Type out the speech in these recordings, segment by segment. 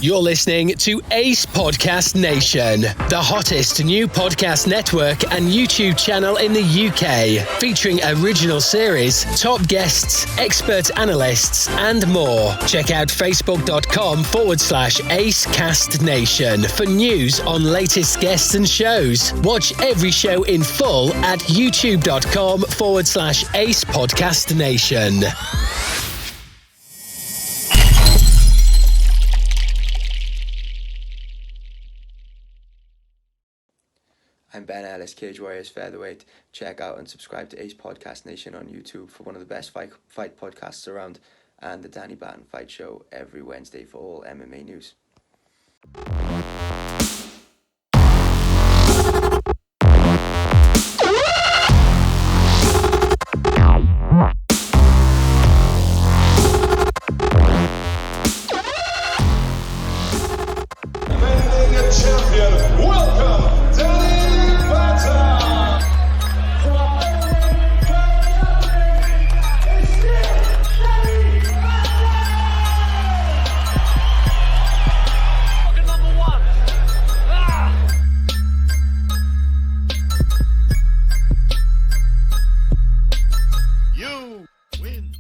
You're listening to Ace Podcast Nation, the hottest new podcast network and YouTube channel in the UK, featuring original series, top guests, expert analysts, and more. Check out facebook.com/Acecast Nation for news on latest guests and shows. Watch every show in full at youtube.com/Ace Podcast Nation. I'm Ben Ellis, Cage Warriors Featherweight. Check out and subscribe to Ace Podcast Nation on YouTube for one of the best fight podcasts around, and the Danny Batten Fight Show every Wednesday for all MMA news. Champion, welcome, Danny Batten. Fucking number one. You win.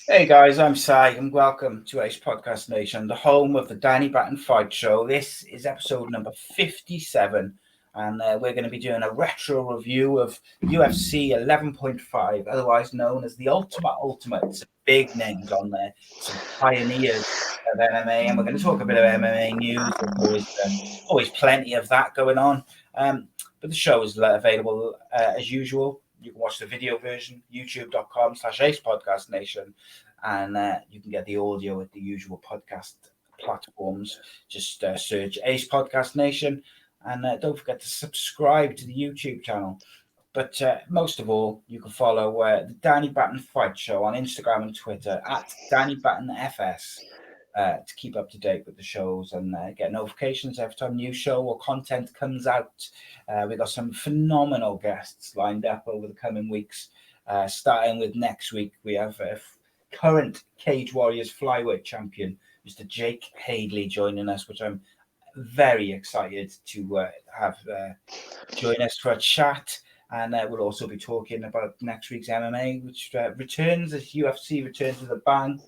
Hey guys, I'm Sai and welcome to Ace Podcast Nation, the home of the Danny Batten Fight Show. This is episode number 57 and we're going to be doing a retro review of UFC 11.5, otherwise known as the Ultimate. Some big names on there, some pioneers of MMA, and we're going to talk a bit of MMA news. There's always plenty of that going on, but the show is available as usual. You can watch the video version, youtube.com/Ace Podcast Nation, and you can get the audio at the usual podcast platforms. Just search Ace Podcast Nation, and don't forget to subscribe to the YouTube channel. But most of all, you can follow the Danny Batten Fight Show on Instagram and Twitter at Danny Batten FS to keep up to date with the shows and get notifications every time new show or content comes out. We've got some phenomenal guests lined up over the coming weeks. Starting with next week, we have current Cage Warriors flyweight champion, Mr. Jake Hadley, joining us, which I'm very excited to have join us for a chat. And we'll also be talking about next week's MMA, which returns as UFC returns with a bang.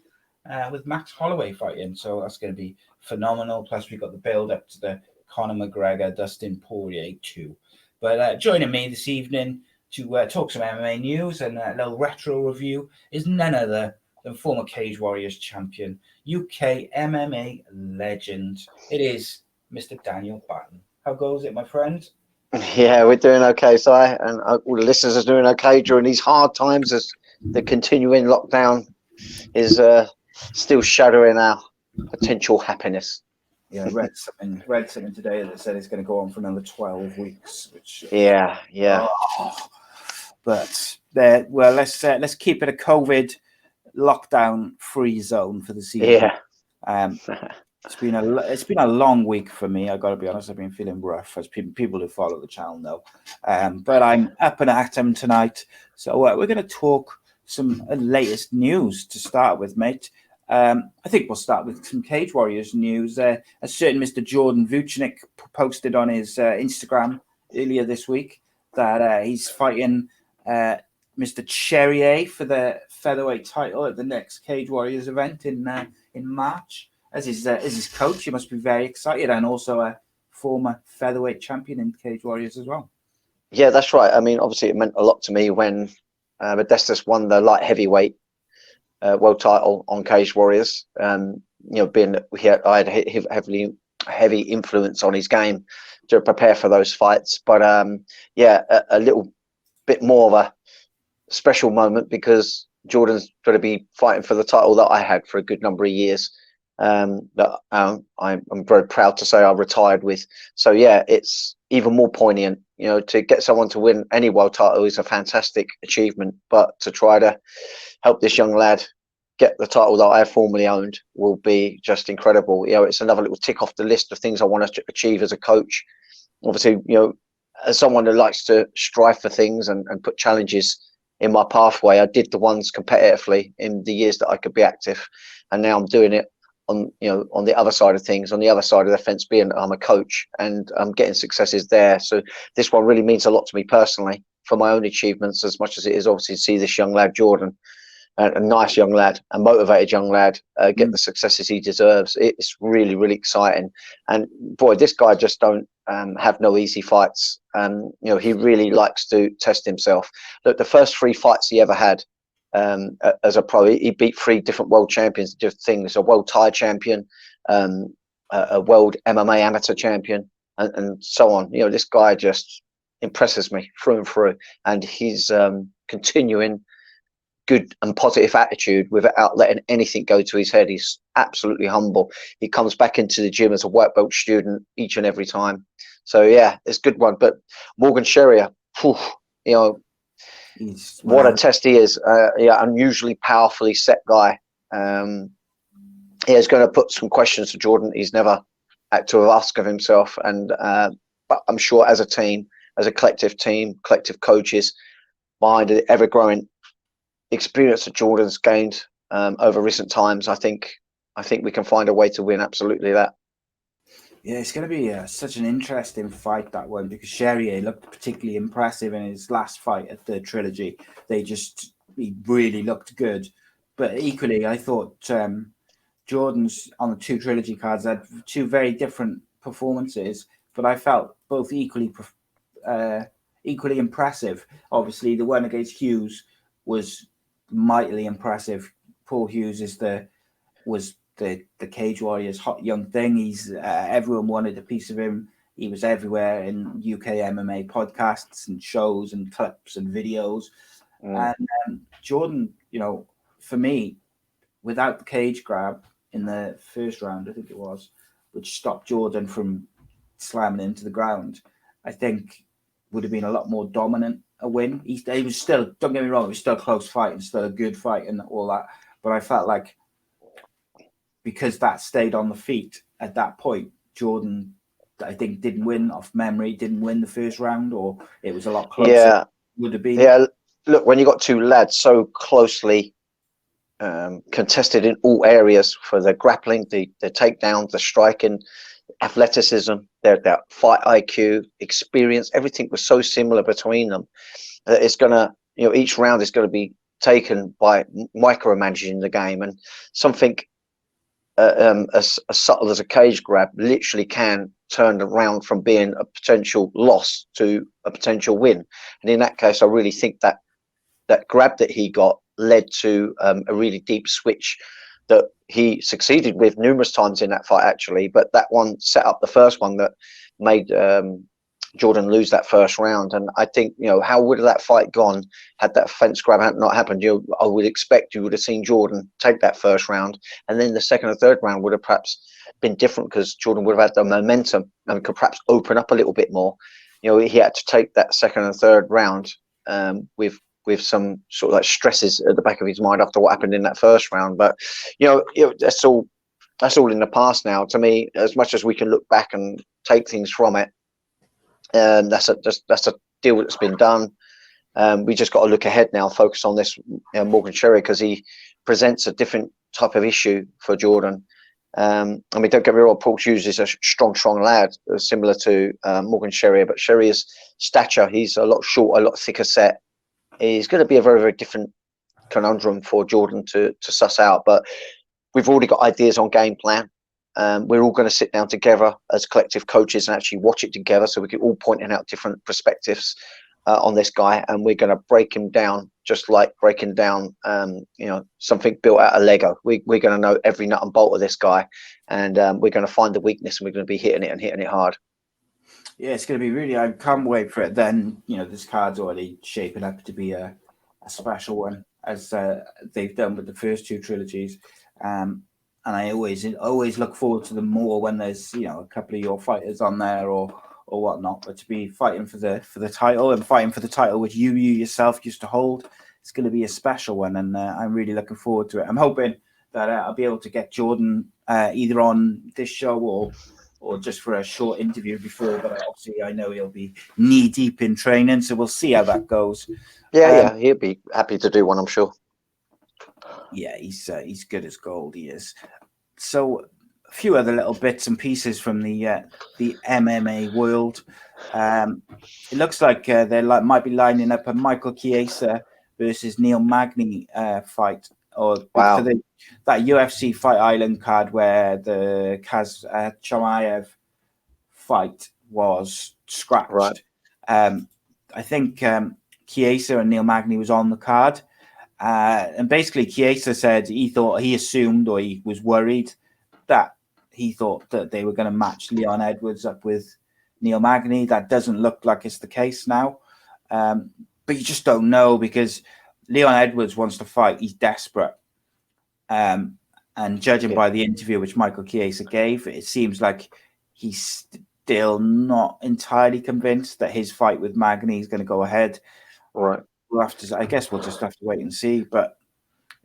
With Max Holloway fighting, so that's going to be phenomenal. Plus, we've got the build up to the Conor McGregor, Dustin Poirier 2. But joining me this evening to talk some MMA news and a little retro review is none other than former Cage Warriors champion, UK MMA legend. It is Mr. Daniel Batten. How goes it, my friend? Yeah, we're doing okay, Si, and all the listeners are doing okay during these hard times as the continuing lockdown is still shadowing our potential happiness. Yeah, I read something today that said it's going to go on for another 12 weeks. Which yeah. But let's keep it a COVID lockdown free zone for the season. Yeah. It's been a long week for me. I got to be honest. I've been feeling rough, as people who follow the channel know. But I'm up and at 'em tonight. So we're going to talk some latest news to start with, mate. I think we'll start with some Cage Warriors news. A certain Mr. Jordan Vucinic posted on his Instagram earlier this week that he's fighting Mr. Cherrier for the featherweight title at the next Cage Warriors event in March. As his coach, he must be very excited, and also a former featherweight champion in Cage Warriors as well. Yeah, that's right. I mean, obviously, it meant a lot to me when Modestus won the light heavyweight world title on Cage Warriors. Being I had heavy influence on his game to prepare for those fights. But a little bit more of a special moment because Jordan's going to be fighting for the title that I had for a good number of years. That I'm very proud to say I retired with. So yeah, it's even more poignant. To get someone to win any world title is a fantastic achievement, but to try to help this young lad get the title that I formerly owned will be just incredible. It's another little tick off the list of things I want to achieve as a coach. Obviously, as someone who likes to strive for things and put challenges in my pathway, I did the ones competitively in the years that I could be active, and now I'm doing it on the other side of things, on the other side of the fence, being I'm a coach and I'm getting successes there. So this one really means a lot to me personally for my own achievements, as much as it is obviously to see this young lad, Jordan, a nice young lad, a motivated young lad, get the successes he deserves. It's really, really exciting. And boy, this guy just don't have no easy fights. He really likes to test himself. Look, the first 3 fights he ever had as a pro, he beat 3 different world champions, different things: a world Thai champion, a world MMA amateur champion, and so on. This guy just impresses me through and through, and he's continuing good and positive attitude without letting anything go to his head. He's absolutely humble. He comes back into the gym as a white belt student each and every time. So yeah, it's a good one. But Morgan Sherrier, what a test he is. Unusually powerfully set guy. He's going to put some questions to Jordan he's never had to ask of himself. And but I'm sure as a team, as a collective team, collective coaches, behind the ever-growing experience that Jordan's gained over recent times, I think we can find a way to win. Absolutely that. Yeah, it's going to be such an interesting fight, that one, because Sherrier looked particularly impressive in his last fight at the Trilogy. He really looked good. But equally, I thought Jordan's on the 2 Trilogy cards had 2 very different performances, but I felt both equally impressive. Obviously, the one against Hughes was mightily impressive. Paul Hughes was the Cage Warriors hot young thing. He's everyone wanted a piece of him. He was everywhere in UK MMA podcasts and shows and clips and videos. And Jordan, for me, without the cage grab in the first round, I think it was, which stopped Jordan from slamming into the ground, I think would have been a lot more dominant a win. He was still, don't get me wrong, it was still a close fight and still a good fight and all that. But I felt like because that stayed on the feet at that point, Jordan, I think, didn't win off memory, didn't win the first round, or it was a lot closer. Yeah. Would have been. Yeah. Look, when you got 2 lads so closely contested in all areas for the grappling, the takedown, the striking, athleticism, their fight IQ, experience, everything was so similar between them that it's gonna, each round is going to be taken by micromanaging the game, and something as subtle as a cage grab literally can turn around from being a potential loss to a potential win. And in that case, I really think that grab that he got led to a really deep switch that he succeeded with numerous times in that fight, actually. But that one set up the first one that made Jordan lose that first round. And I think, how would that fight gone had that fence grab not happened? I would expect you would have seen Jordan take that first round, and then the second and third round would have perhaps been different because Jordan would have had the momentum and could perhaps open up a little bit more. He had to take that second and third round with some sort of like stresses at the back of his mind after what happened in that first round. But that's all in the past now. To me, as much as we can look back and take things from it, that's a deal that's been done. We just got to look ahead now, focus on this Morgan Sherrier, because he presents a different type of issue for Jordan. Don't get me wrong, Paul Hughes is a strong lad, similar to Morgan Sherrier, but Sherrier's stature, he's a lot shorter, a lot thicker set. Is going to be a very, very different conundrum for Jordan to suss out. But we've already got ideas on game plan. We're all going to sit down together as collective coaches and actually watch it together, so we can all pointing out different perspectives on this guy, and we're going to break him down just like breaking down something built out of Lego. We're going to know every nut and bolt of this guy, and we're going to find the weakness, and we're going to be hitting it hard. Yeah, it's going to be really, I can't wait for it. Then, this card's already shaping up to be a special one, as they've done with the first 2 trilogies. And I always look forward to them more when there's, a couple of your fighters on there or whatnot. But to be fighting for the title and fighting for the title which you yourself used to hold, it's going to be a special one. And I'm really looking forward to it. I'm hoping that I'll be able to get Jordan either on this show or just for a short interview before, but obviously I know he'll be knee deep in training, so we'll see how that goes. Yeah, he'll be happy to do one, I'm sure. Yeah, he's good as gold. He is. So a few other little bits and pieces from the MMA world. It looks like they might be lining up a Michael Chiesa versus Neil Magny fight, or Wow. for that UFC Fight Island card where the Chimaev fight was scratched. Right. I think Chiesa and Neil Magny was on the card. And basically, Chiesa said he assumed or he was worried that he thought that they were going to match Leon Edwards up with Neil Magny. That doesn't look like it's the case now. But you just don't know because Leon Edwards wants to fight. He's desperate. And judging by the interview which Michael Chiesa gave, it seems like he's still not entirely convinced that his fight with Magny is going to go ahead. Right. I guess we'll just have to wait and see. But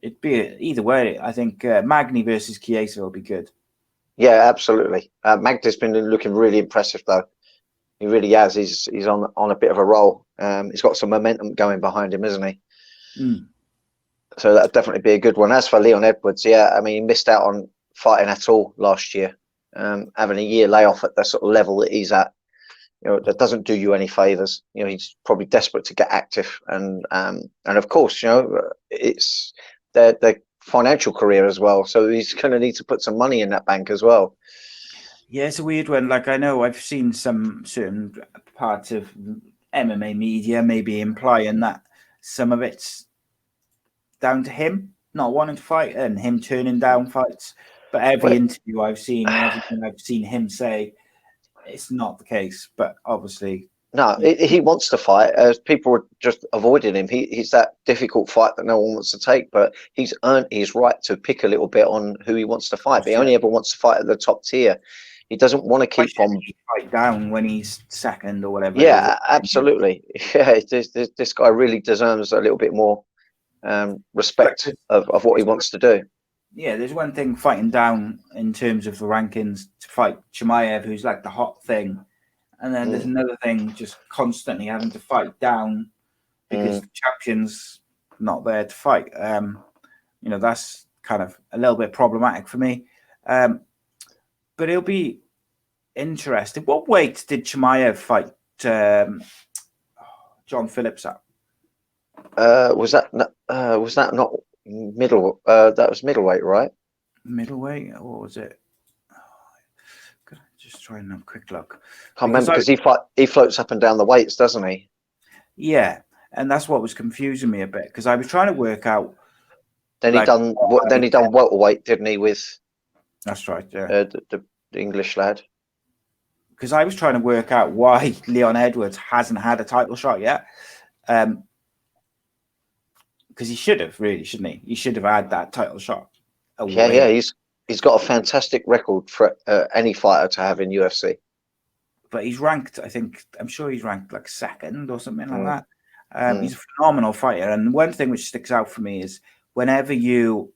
it'd be either way. I think Magny versus Chiesa will be good. Yeah, absolutely. Magny's been looking really impressive, though. He really has. He's on a bit of a roll. He's got some momentum going behind him, isn't he? Mm. So that'd definitely be a good one. As for Leon Edwards, yeah, I mean, he missed out on fighting at all last year. Having a year layoff at the sort of level that he's at, that doesn't do you any favors. He's probably desperate to get active, and of course, it's their financial career as well. So he's going to need to put some money in that bank as well. Yeah, it's a weird one. Like, I know I've seen some certain parts of MMA media maybe implying that some of it's down to him not wanting to fight and him turning down fights. But every interview I've seen, everything I've seen him say, it's not the case. But obviously, no, he wants to fight. People are just avoiding him. He's that difficult fight that no one wants to take. But he's earned his right to pick a little bit on who he wants to fight. But he only ever wants to fight at the top tier. He doesn't want to keep on fight down when he's second or whatever. Yeah, absolutely. Yeah, this guy really deserves a little bit more respect of what he wants to do. Yeah, there's one thing fighting down in terms of the rankings to fight Chimaev, who's like the hot thing. And then there's another thing just constantly having to fight down because the champion's not there to fight. That's kind of a little bit problematic for me. But it'll be interesting. What weight did Chimaev fight John Phillips at? Was that not middle? That was middleweight, right? Middleweight, or was it? Just try and have a quick look. Can't remember because he floats up and down the weights, doesn't he? Yeah, and that's what was confusing me a bit because I was trying to work out. Then he done welterweight, didn't he? With that's right, yeah. The English lad. Because I was trying to work out why Leon Edwards hasn't had a title shot yet. Because he should have, really, shouldn't he? He should have had that title shot. Yeah. He's got a fantastic record for any fighter to have in UFC. But he's ranked, I'm sure he's ranked like second or something like that. He's a phenomenal fighter. And one thing which sticks out for me is whenever you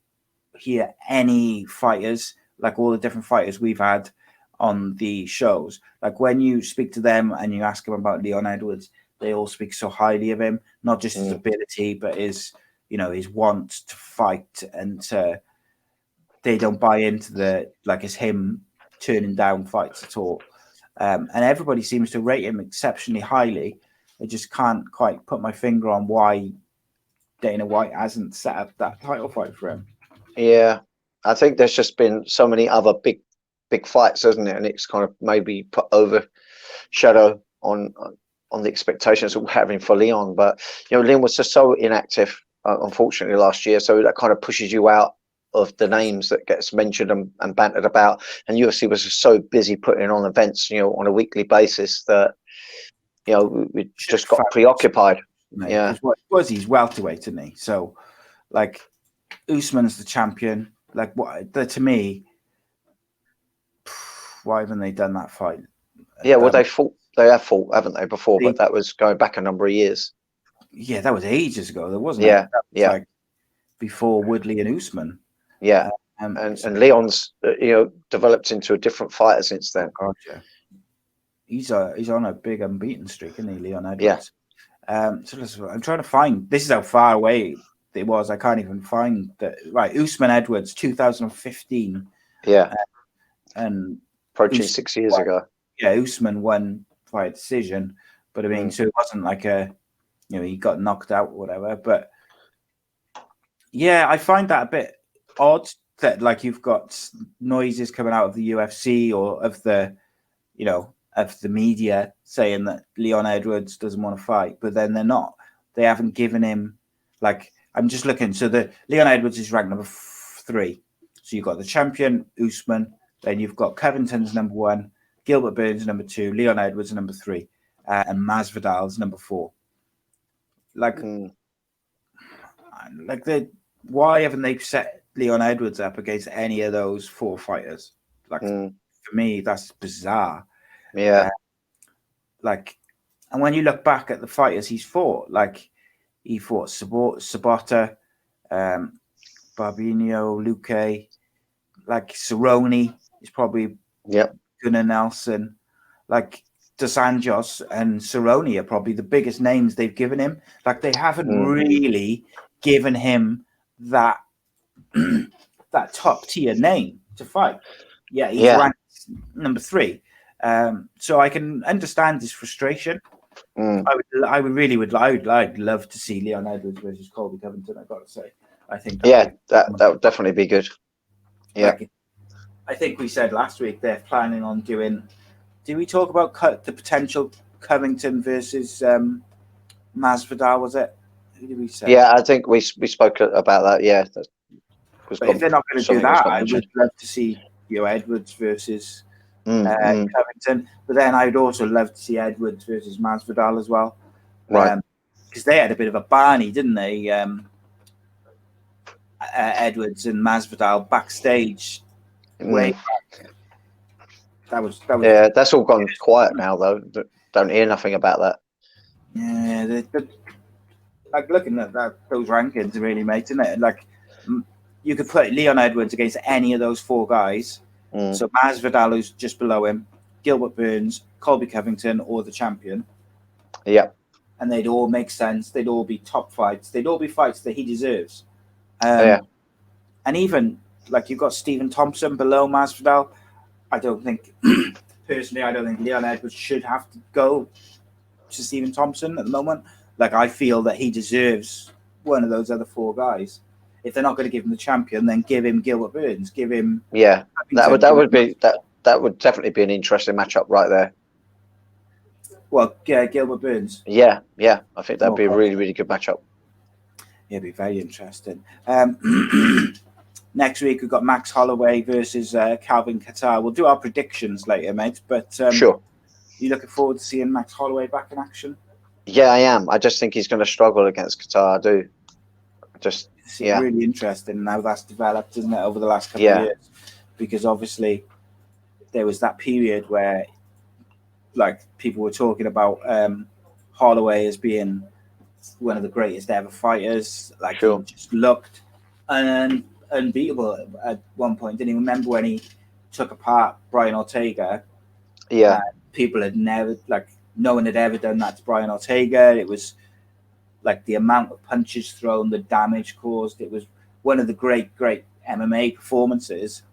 hear any fighters, like all the different fighters we've had on the shows, like when you speak to them and you ask them about Leon Edwards, they all speak so highly of him, not just his ability, but his want to fight, and they don't buy into it's him turning down fights at all. And everybody seems to rate him exceptionally highly. I just can't quite put my finger on why Dana White hasn't set up that title fight for him. Yeah, I think there's just been so many other big fights, hasn't it? And it's kind of maybe put overshadow on the expectations that we're having for Leon. But Leon was just so inactive, unfortunately, last year. So that kind of pushes you out of the names that gets mentioned and bantered about. And UFC was just so busy putting on events, on a weekly basis that we just got preoccupied. Mate, yeah, he's welterweight, isn't he? So, like, Usman's the champion. Like, to me, why haven't they done that fight? Yeah, well, they have fought, haven't they, before? But that was going back a number of years. Yeah, that was ages ago. There wasn't. Yeah, like before Woodley and Usman. Yeah, and Leon's developed into a different fighter since then. God, yeah. He's on a big unbeaten streak, isn't he, Leon Edwards? Yeah. So I'm trying to find. This is how far away it was. I can't even find that. Right, Usman Edwards, 2015. Yeah. And Approaching 6 years ago. Yeah, Usman won by decision, but I mean, so it wasn't like he got knocked out or whatever. But yeah, I find that a bit odd that like you've got noises coming out of the UFC or of the, of the media saying that Leon Edwards doesn't want to fight, but then they haven't given him, like, I'm just looking. So the Leon Edwards is ranked number 3. So you've got the champion, Usman, then you've got Covington's number 1, Gilbert Burns number 2, Leon Edwards number 3, and Masvidal's number 4. Why haven't they set Leon Edwards up against any of those 4 fighters? Like, for me, that's bizarre. Yeah. And when you look back at the fighters he's fought, like he fought Sabota, Barbinio, Luque, like Cerrone is probably Gunnar Nelson, like Dos Anjos and Cerrone are probably the biggest names they've given him. Like they haven't really given him that that top tier name to fight. Yeah, he's ranked number 3. So I can understand his frustration. I would love to see Leon Edwards versus Colby Covington. I've got to say, I think that would definitely be good. Yeah, I think we said last week they're planning on doing. Did we talk about the potential Covington versus Masvidal? Was it? Who did we say? Yeah, I think we spoke about that. Yeah, but if they're not going to do that, I would love to see Edwards versus Covington. But then I would also love to see Edwards versus Masvidal as well, right? Because they had a bit of a Barney, didn't they? Edwards and Masvidal backstage way back. That was that's all gone quiet now, though. Don't hear nothing about that. Yeah, like looking at those rankings, really, mate, isn't it? Like you could put Leon Edwards against any of those 4 guys. So Masvidal, who's just below him, Gilbert Burns, Colby Covington, or the champion. Yeah, and they'd all make sense. They'd all be top fights. They'd all be fights that he deserves. And even like you've got Stephen Thompson below Masvidal. I don't think Leon Edwards should have to go to Stephen Thompson at the moment. Like I feel that he deserves one of those other 4 guys. If they're not going to give him the champion, then give him Gilbert Burns. Give him that would definitely be an interesting matchup right there. Well, Gilbert Burns. Yeah, I think that'd be a really, really good matchup. Yeah, it'd be very interesting. Next week we've got Max Holloway versus Calvin Kattar. We'll do our predictions later, mate. But sure. You looking forward to seeing Max Holloway back in action? Yeah, I am. I just think he's going to struggle against Kattar. I do. It's really interesting how that's developed, isn't it, over the last couple of years? Because obviously there was that period where, like, people were talking about Holloway as being one of the greatest ever fighters. Like, he just looked unbeatable at one point. Didn't even remember when he took apart Brian Ortega. Yeah. People had never, no one had ever done that to Brian Ortega. It was like the amount of punches thrown, the damage caused. It was one of the great MMA performances.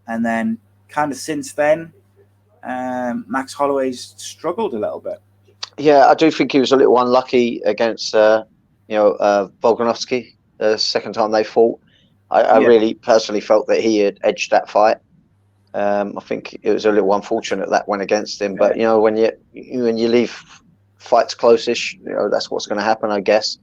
And then kind of since then, Max Holloway's struggled a little bit. Yeah, I do think he was a little unlucky against, Volkanovski the second time they fought. I really personally felt that he had edged that fight. I think it was a little unfortunate that went against him. But, when you leave fights close-ish, that's what's going to happen, I guess.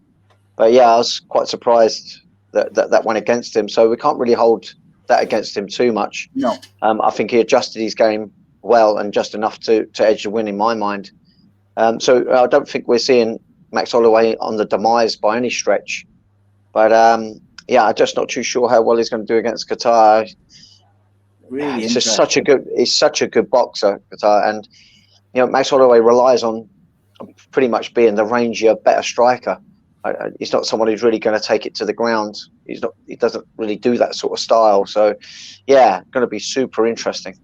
But, I was quite surprised that went against him. So we can't really hold that against him too much. No. I think he adjusted his game well and just enough to edge the win in my mind. So I don't think we're seeing Max Holloway on the demise by any stretch. But I'm just not too sure how well he's going to do against Kattar. Really, he's such a good boxer, Kattar, and Max Holloway relies on pretty much being the rangier, better striker. He's not someone who's really going to take it to the ground. He doesn't really do that sort of style. So, going to be super interesting.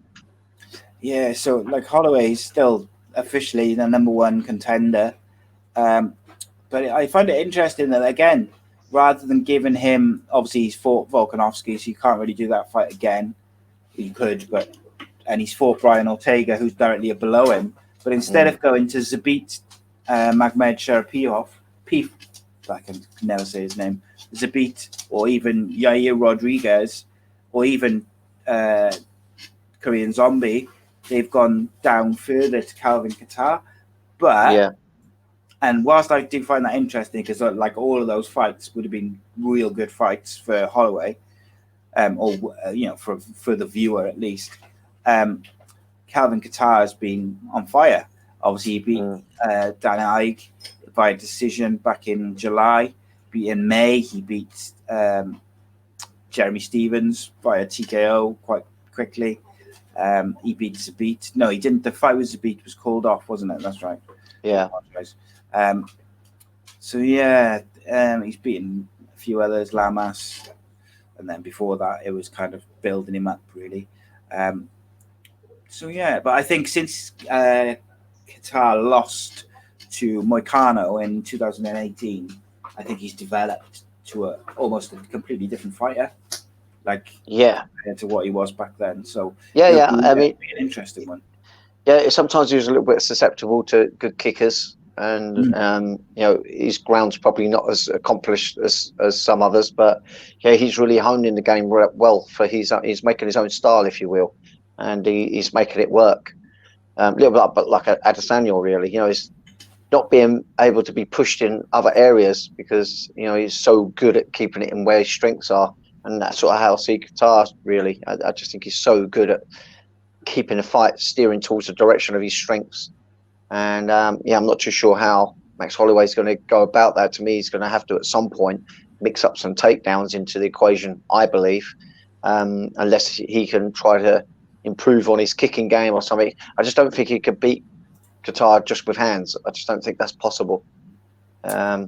Yeah, so like Holloway's still officially the number 1 contender, but I find it interesting that again, rather than giving him, obviously he's fought Volkanovski, so you can't really do that fight again. He could, and he's fought Brian Ortega, who's directly below him. But instead of going to Zabit Magmed Sharapov, I can never say his name, Zabit, or even Yair Rodriguez, or even Korean Zombie, they've gone down further to Calvin Kattar. But and whilst I do find that interesting, because like all of those fights would have been real good fights for Holloway, or for the viewer at least. Calvin Kattar has been on fire. Obviously, he beat Dan Ige by decision back in July. In May, he beat Jeremy Stevens via TKO quite quickly. He beat Zabit. No, he didn't. The fight with Zabit was called off, wasn't it? That's right. Yeah. He's beaten a few others, Lamas, and then before that, it was kind of building him up, really. But I think since Kattar lost to Moicano in 2018, I think he's developed to almost a completely different fighter. Compared to what he was back then. So I mean, an interesting one. Yeah, sometimes he was a little bit susceptible to good kickers, and his ground's probably not as accomplished as some others, but he's really honing the game well for he's making his own style, if you will, and he's making it work. A little bit, but like Adesanya, really, he's not being able to be pushed in other areas because he's so good at keeping it in where his strengths are. And that's sort of how I see Kattar, really. I just think he's so good at keeping the fight steering towards the direction of his strengths. And, I'm not too sure how Max Holloway is going to go about that. To me, he's going to have to, at some point, mix up some takedowns into the equation, I believe, unless he can try to improve on his kicking game or something. I just don't think he could beat Kattar just with hands. I just don't think that's possible.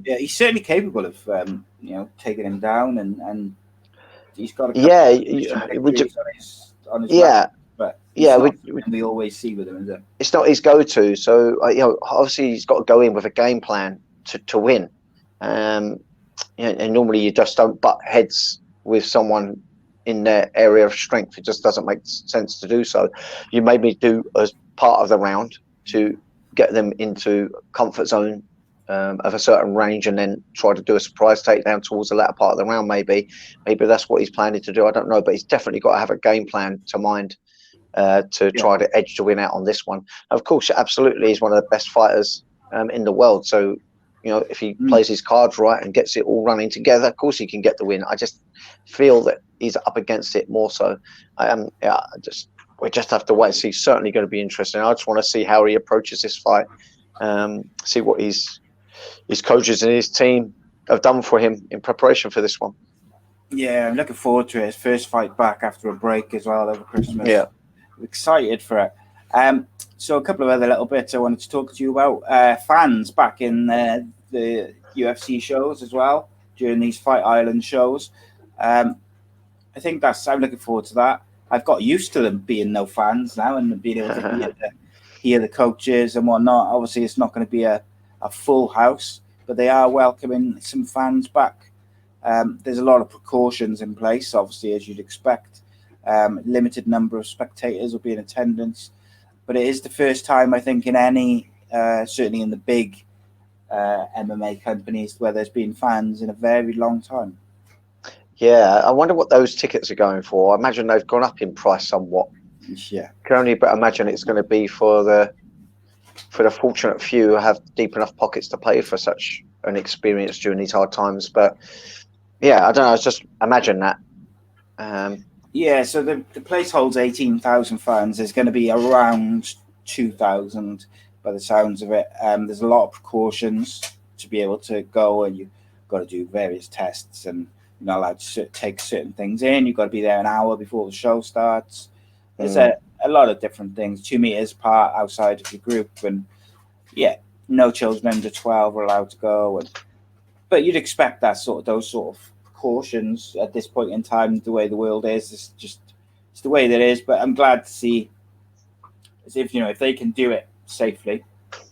He's certainly capable of, taking him down and he's got a on his back, but we always see with him, is it? It's not his go-to, so obviously he's got to go in with a game plan to win. And normally you just don't butt heads with someone in their area of strength. It just doesn't make sense to do so. You maybe do as part of the round to get them into comfort zone of a certain range, and then try to do a surprise takedown towards the latter part of the round. Maybe that's what he's planning to do. I don't know, but he's definitely got to have a game plan to mind to try to edge the win out on this one. Of course, absolutely, he's one of the best fighters in the world. So, if he plays his cards right and gets it all running together, of course he can get the win. I just feel that he's up against it more so. We just have to wait and see. It's certainly going to be interesting. I just want to see how he approaches this fight. See what his coaches and his team have done for him in preparation for this one. Yeah, I'm looking forward to it. His first fight back after a break as well over Christmas. Yeah. I'm excited for it. So a couple of other little bits I wanted to talk to you about. Fans back in the UFC shows as well, during these Fight Island shows. I think I'm looking forward to that. I've got used to them being no fans now and being able to hear the coaches and whatnot. Obviously, it's not going to be a full house, but they are welcoming some fans back. There's a lot of precautions in place, obviously, as you'd expect. Limited number of spectators will be in attendance, but it is the first time, I think, in any, certainly in the big MMA companies, where there's been fans in a very long time. Yeah, I wonder what those tickets are going for. I imagine they've gone up in price somewhat. Yeah, Can only but imagine it's going to be for the fortunate few who have deep enough pockets to pay for such an experience during these hard times. But yeah, I don't know. I just imagine that. So the place holds 18,000 fans. There's going to be around 2,000 by the sounds of it. There's a lot of precautions to be able to go, and you've got to do various tests, and you're not allowed to take certain things in. You've got to be there an hour before the show starts. There's a lot of different things. 2 meters apart outside of your group, and no children under 12 are allowed to go. But you'd expect those sort of precautions at this point in time. The way the world is, it's the way that it is. But I'm glad to see, as if they can do it safely,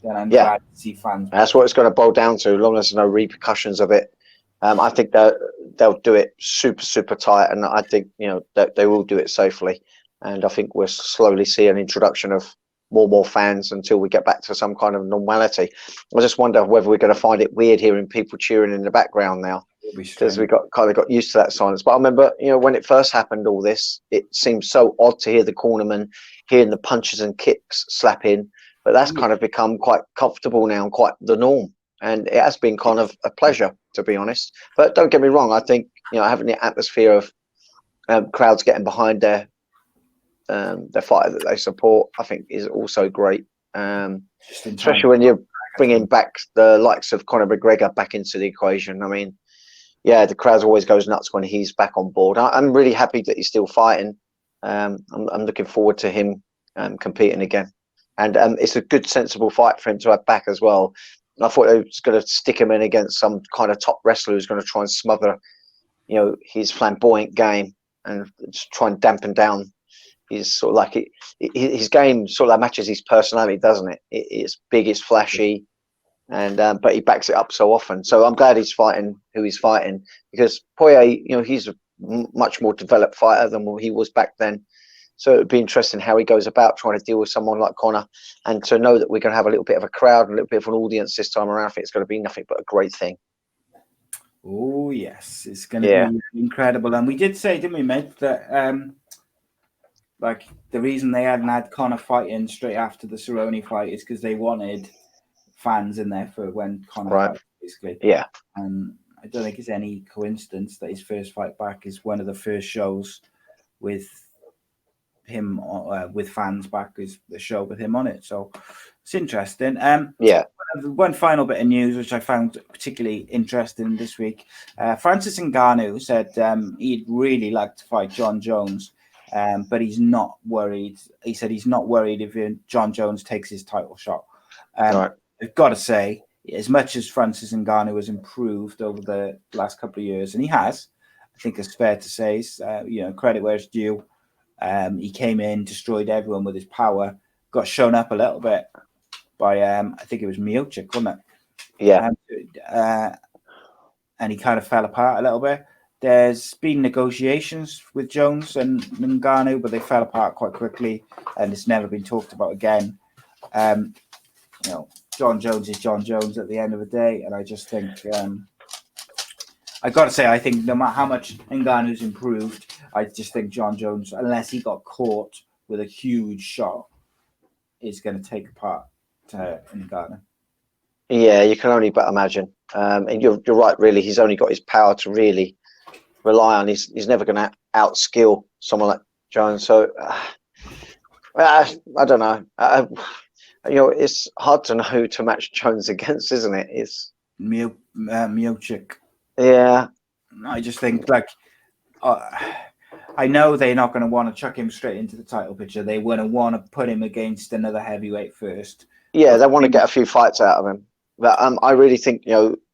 then I'm glad to see fans. That's what it's going to boil down to. As long as there's no repercussions of it, I think they'll do it super, super tight, and I think that they will do it safely. and I think we'll slowly see an introduction of more fans until we get back to some kind of normality. I just wonder whether we're going to find it weird hearing people cheering in the background now, because we got used to that silence. But I remember, when it first happened, all this, it seemed so odd to hear the cornerman, hearing the punches and kicks slap in, but that's kind of become quite comfortable now and quite the norm. And it has been kind of a pleasure, to be honest. But don't get me wrong, I think, having the atmosphere of crowds getting behind their fighter that they support, I think is also great. Especially when you're bringing back the likes of Conor McGregor back into the equation. I mean, yeah, the crowd always goes nuts when he's back on board. I'm really happy that he's still fighting. I'm looking forward to him competing again. And it's a good, sensible fight for him to have back as well. I thought they was going to stick him in against some kind of top wrestler who's going to try and smother, his flamboyant game and just try and dampen down his sort of like his game sort of matches his personality, doesn't it? It's big, it's flashy, and but he backs it up so often. So I'm glad he's fighting who he's fighting, because Poirier, he's a much more developed fighter than he was back then. So it'd be interesting how he goes about trying to deal with someone like Conor, and to know that we're going to have a little bit of a crowd and a little bit of an audience this time around. I think it's going to be nothing but a great thing. Oh yes, it's going to be incredible. And we did say, didn't we, mate, that like the reason they hadn't had Conor fighting straight after the Cerrone fight is because they wanted fans in there for when Conor fights, basically. Yeah. And I don't think it's any coincidence that his first fight back is one of the first shows with him with fans back, is the show with him on it. So it's interesting. One final bit of news which I found particularly interesting this week. Francis Ngannou said he'd really like to fight Jon Jones, but he's not worried. He said he's not worried if Jon Jones takes his title shot. I've got to say, as much as Francis Ngannou has improved over the last couple of years, and he has, I think it's fair to say, credit where it's due. He came in, destroyed everyone with his power, got shown up a little bit by, I think it was Miocic, wasn't it? Yeah. And he kind of fell apart a little bit. There's been negotiations with Jones and Ngannou, but they fell apart quite quickly, and it's never been talked about again. Jon Jones is Jon Jones at the end of the day, and I just think I got to say, I think no matter how much Ngannou's improved, I just think Jon Jones, unless he got caught with a huge shot, is going to take apart Ngannou. Yeah, you can only but imagine. And you're right, really. He's only got his power to really rely on. He's never going to outskill someone like Jones. So I don't know. It's hard to know who to match Jones against, isn't it? It's Miocic. Yeah. I just think, I know they're not going to want to chuck him straight into the title picture. They want to put him against another heavyweight first. Yeah, they want to get a few fights out of him. But I really think,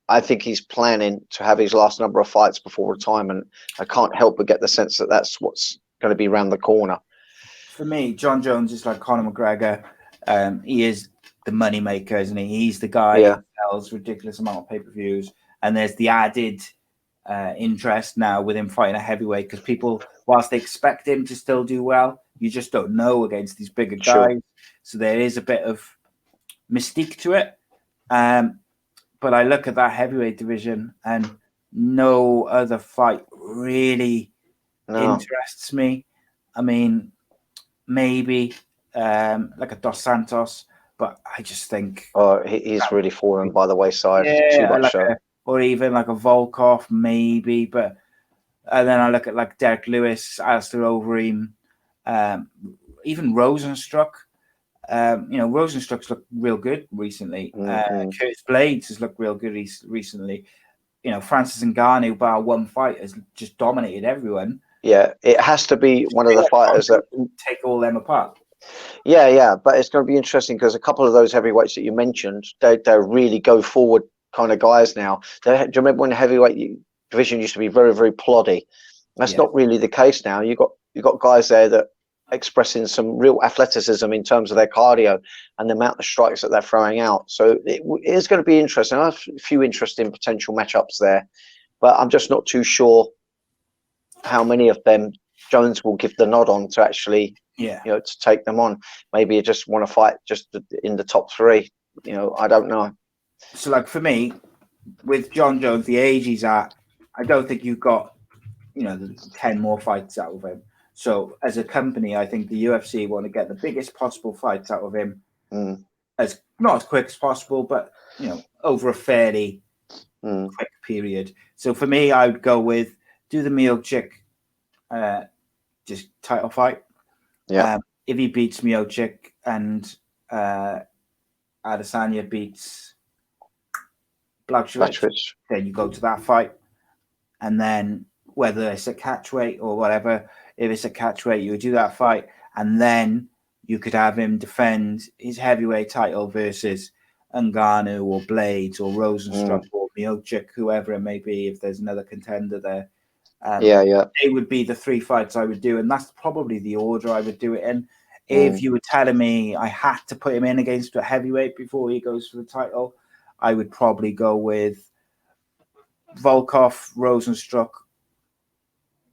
I think he's planning to have his last number of fights before retirement. I can't help but get the sense that that's what's going to be around the corner. For me, Jon Jones is like Conor McGregor. He is the money maker, isn't he? He's the guy who sells ridiculous amount of pay-per-views. And there's the added interest now with him fighting a heavyweight, because people, whilst they expect him to still do well, you just don't know against these bigger guys. Sure. So there is a bit of mystique to it. But I look at that heavyweight division and no other fight really interests me. I mean, maybe like a Dos Santos, but I just think... Oh, he's really fallen by the wayside. Yeah, too much or even like a Volkov, maybe. But and then I look at like Derek Lewis, Alistair Overeem, even Rosenstruck. Rosenstruck's looked real good recently. Curtis Blades has looked real good recently. Francis Ngannou, bar one fight, has just dominated everyone. Yeah, it has to be one of the fighters that take all them apart. Yeah, but it's going to be interesting because a couple of those heavyweights that you mentioned, they're really go forward kind of guys now. Do you remember when the heavyweight division used to be very, very ploddy? That's not really the case now. You've got guys there that are expressing some real athleticism in terms of their cardio and the amount of strikes that they're throwing out. So it is going to be interesting. I have a few interesting potential matchups there, but I'm just not too sure how many of them Jones will give the nod on to actually, Yeah. you know, to take them on. Maybe you just want to fight just in the top 3. You know, I don't know. So, like for me, with Jon Jones, the age he's at, I don't think you've got, you know, the 10 more fights out of him. So, as a company, I think the UFC want to get the biggest possible fights out of him, as not as quick as possible, but you know, over a fairly quick period. So, for me, I would go with do the Miocic just title fight. Yeah. If he beats Miocic and Adesanya beats Blachowicz, then you go to that fight. And then whether it's a catchweight or whatever, if it's a catchweight, you would do that fight. And then you could have him defend his heavyweight title versus Ngannou or Blades or Rosenstruck or Miocic, whoever it may be, if there's another contender there. They would be the 3 fights I would do. And that's probably the order I would do it in. If you were telling me I had to put him in against a heavyweight before he goes for the title, I would probably go with Volkov, Rosenstruck,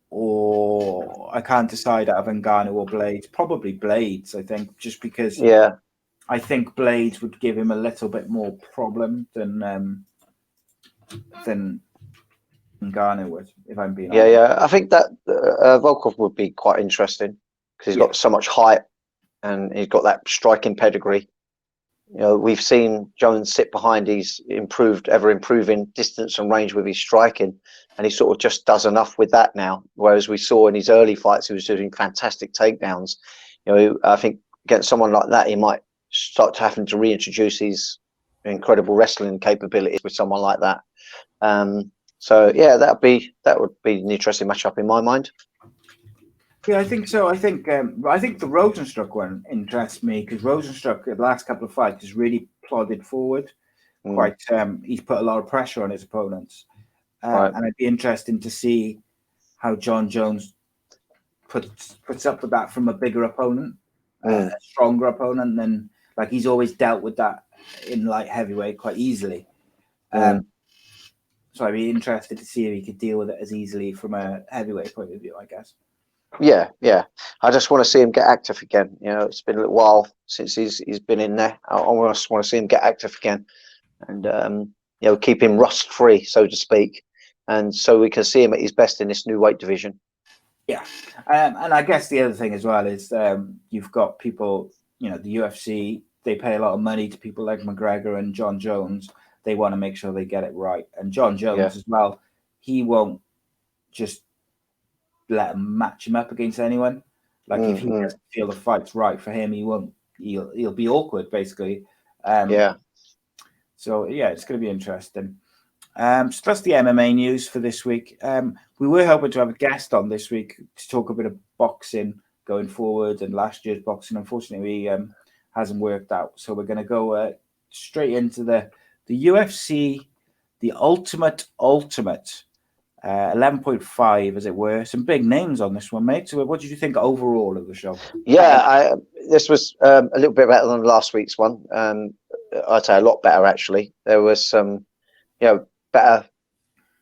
or I can't decide out of Ngannou or Blades. Probably Blades, I think, just because I think Blades would give him a little bit more problem than Ngannou would, if I'm being honest. Yeah. I think that Volkov would be quite interesting because he's got so much height and he's got that striking pedigree. You know, we've seen Jones sit behind his ever improving distance and range with his striking, and he sort of just does enough with that now. Whereas we saw in his early fights, he was doing fantastic takedowns. You know, I think against someone like that, he might start to having to reintroduce his incredible wrestling capabilities with someone like that. So yeah, that would be an interesting matchup in my mind. Yeah, I think so. I think the Rosenstruck one interests me because Rosenstruck, the last couple of fights, has really plodded forward. He's put a lot of pressure on his opponents, and it'd be interesting to see how Jon Jones puts up with that from a bigger opponent, a stronger opponent than like he's always dealt with that in light heavyweight quite easily. So I'd be interested to see if he could deal with it as easily from a heavyweight point of view, I guess. Yeah. I just want to see him get active again. You know, it's been a little while since he's been in there. I just want to see him get active again, and you know, keep him rust free, so to speak, and so we can see him at his best in this new weight division. Yeah, and I guess the other thing as well is you've got people. You know, the UFC, they pay a lot of money to people like McGregor and Jon Jones. They want to make sure they get it right, and Jon Jones as well. He won't just let him match him up against anyone. Like if he doesn't feel the fight's right for him, he won't. He'll be awkward basically. So yeah, it's going to be interesting. So that's the MMA news for this week. We were hoping to have a guest on this week to talk a bit of boxing going forward and last year's boxing. Unfortunately, hasn't worked out. So we're going to go straight into the UFC, the ultimate. 11.5, as it were. Some big names on this one, mate. So what did you think overall of the show? Yeah, this was a little bit better than last week's one. I'd say a lot better, actually. There was some, better,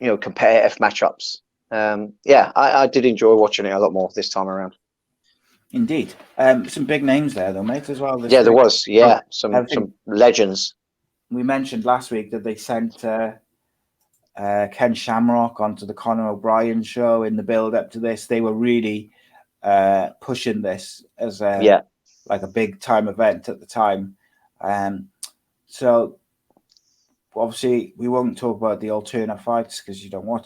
competitive matchups. I did enjoy watching it a lot more this time around. Indeed. Some big names there, though, mate, as well. There was. Yeah, some legends. We mentioned last week that they sent Ken Shamrock onto the Conor O'Brien show in the build up to this. They were really pushing this as like a big time event at the time. So obviously we won't talk about the alternate fights because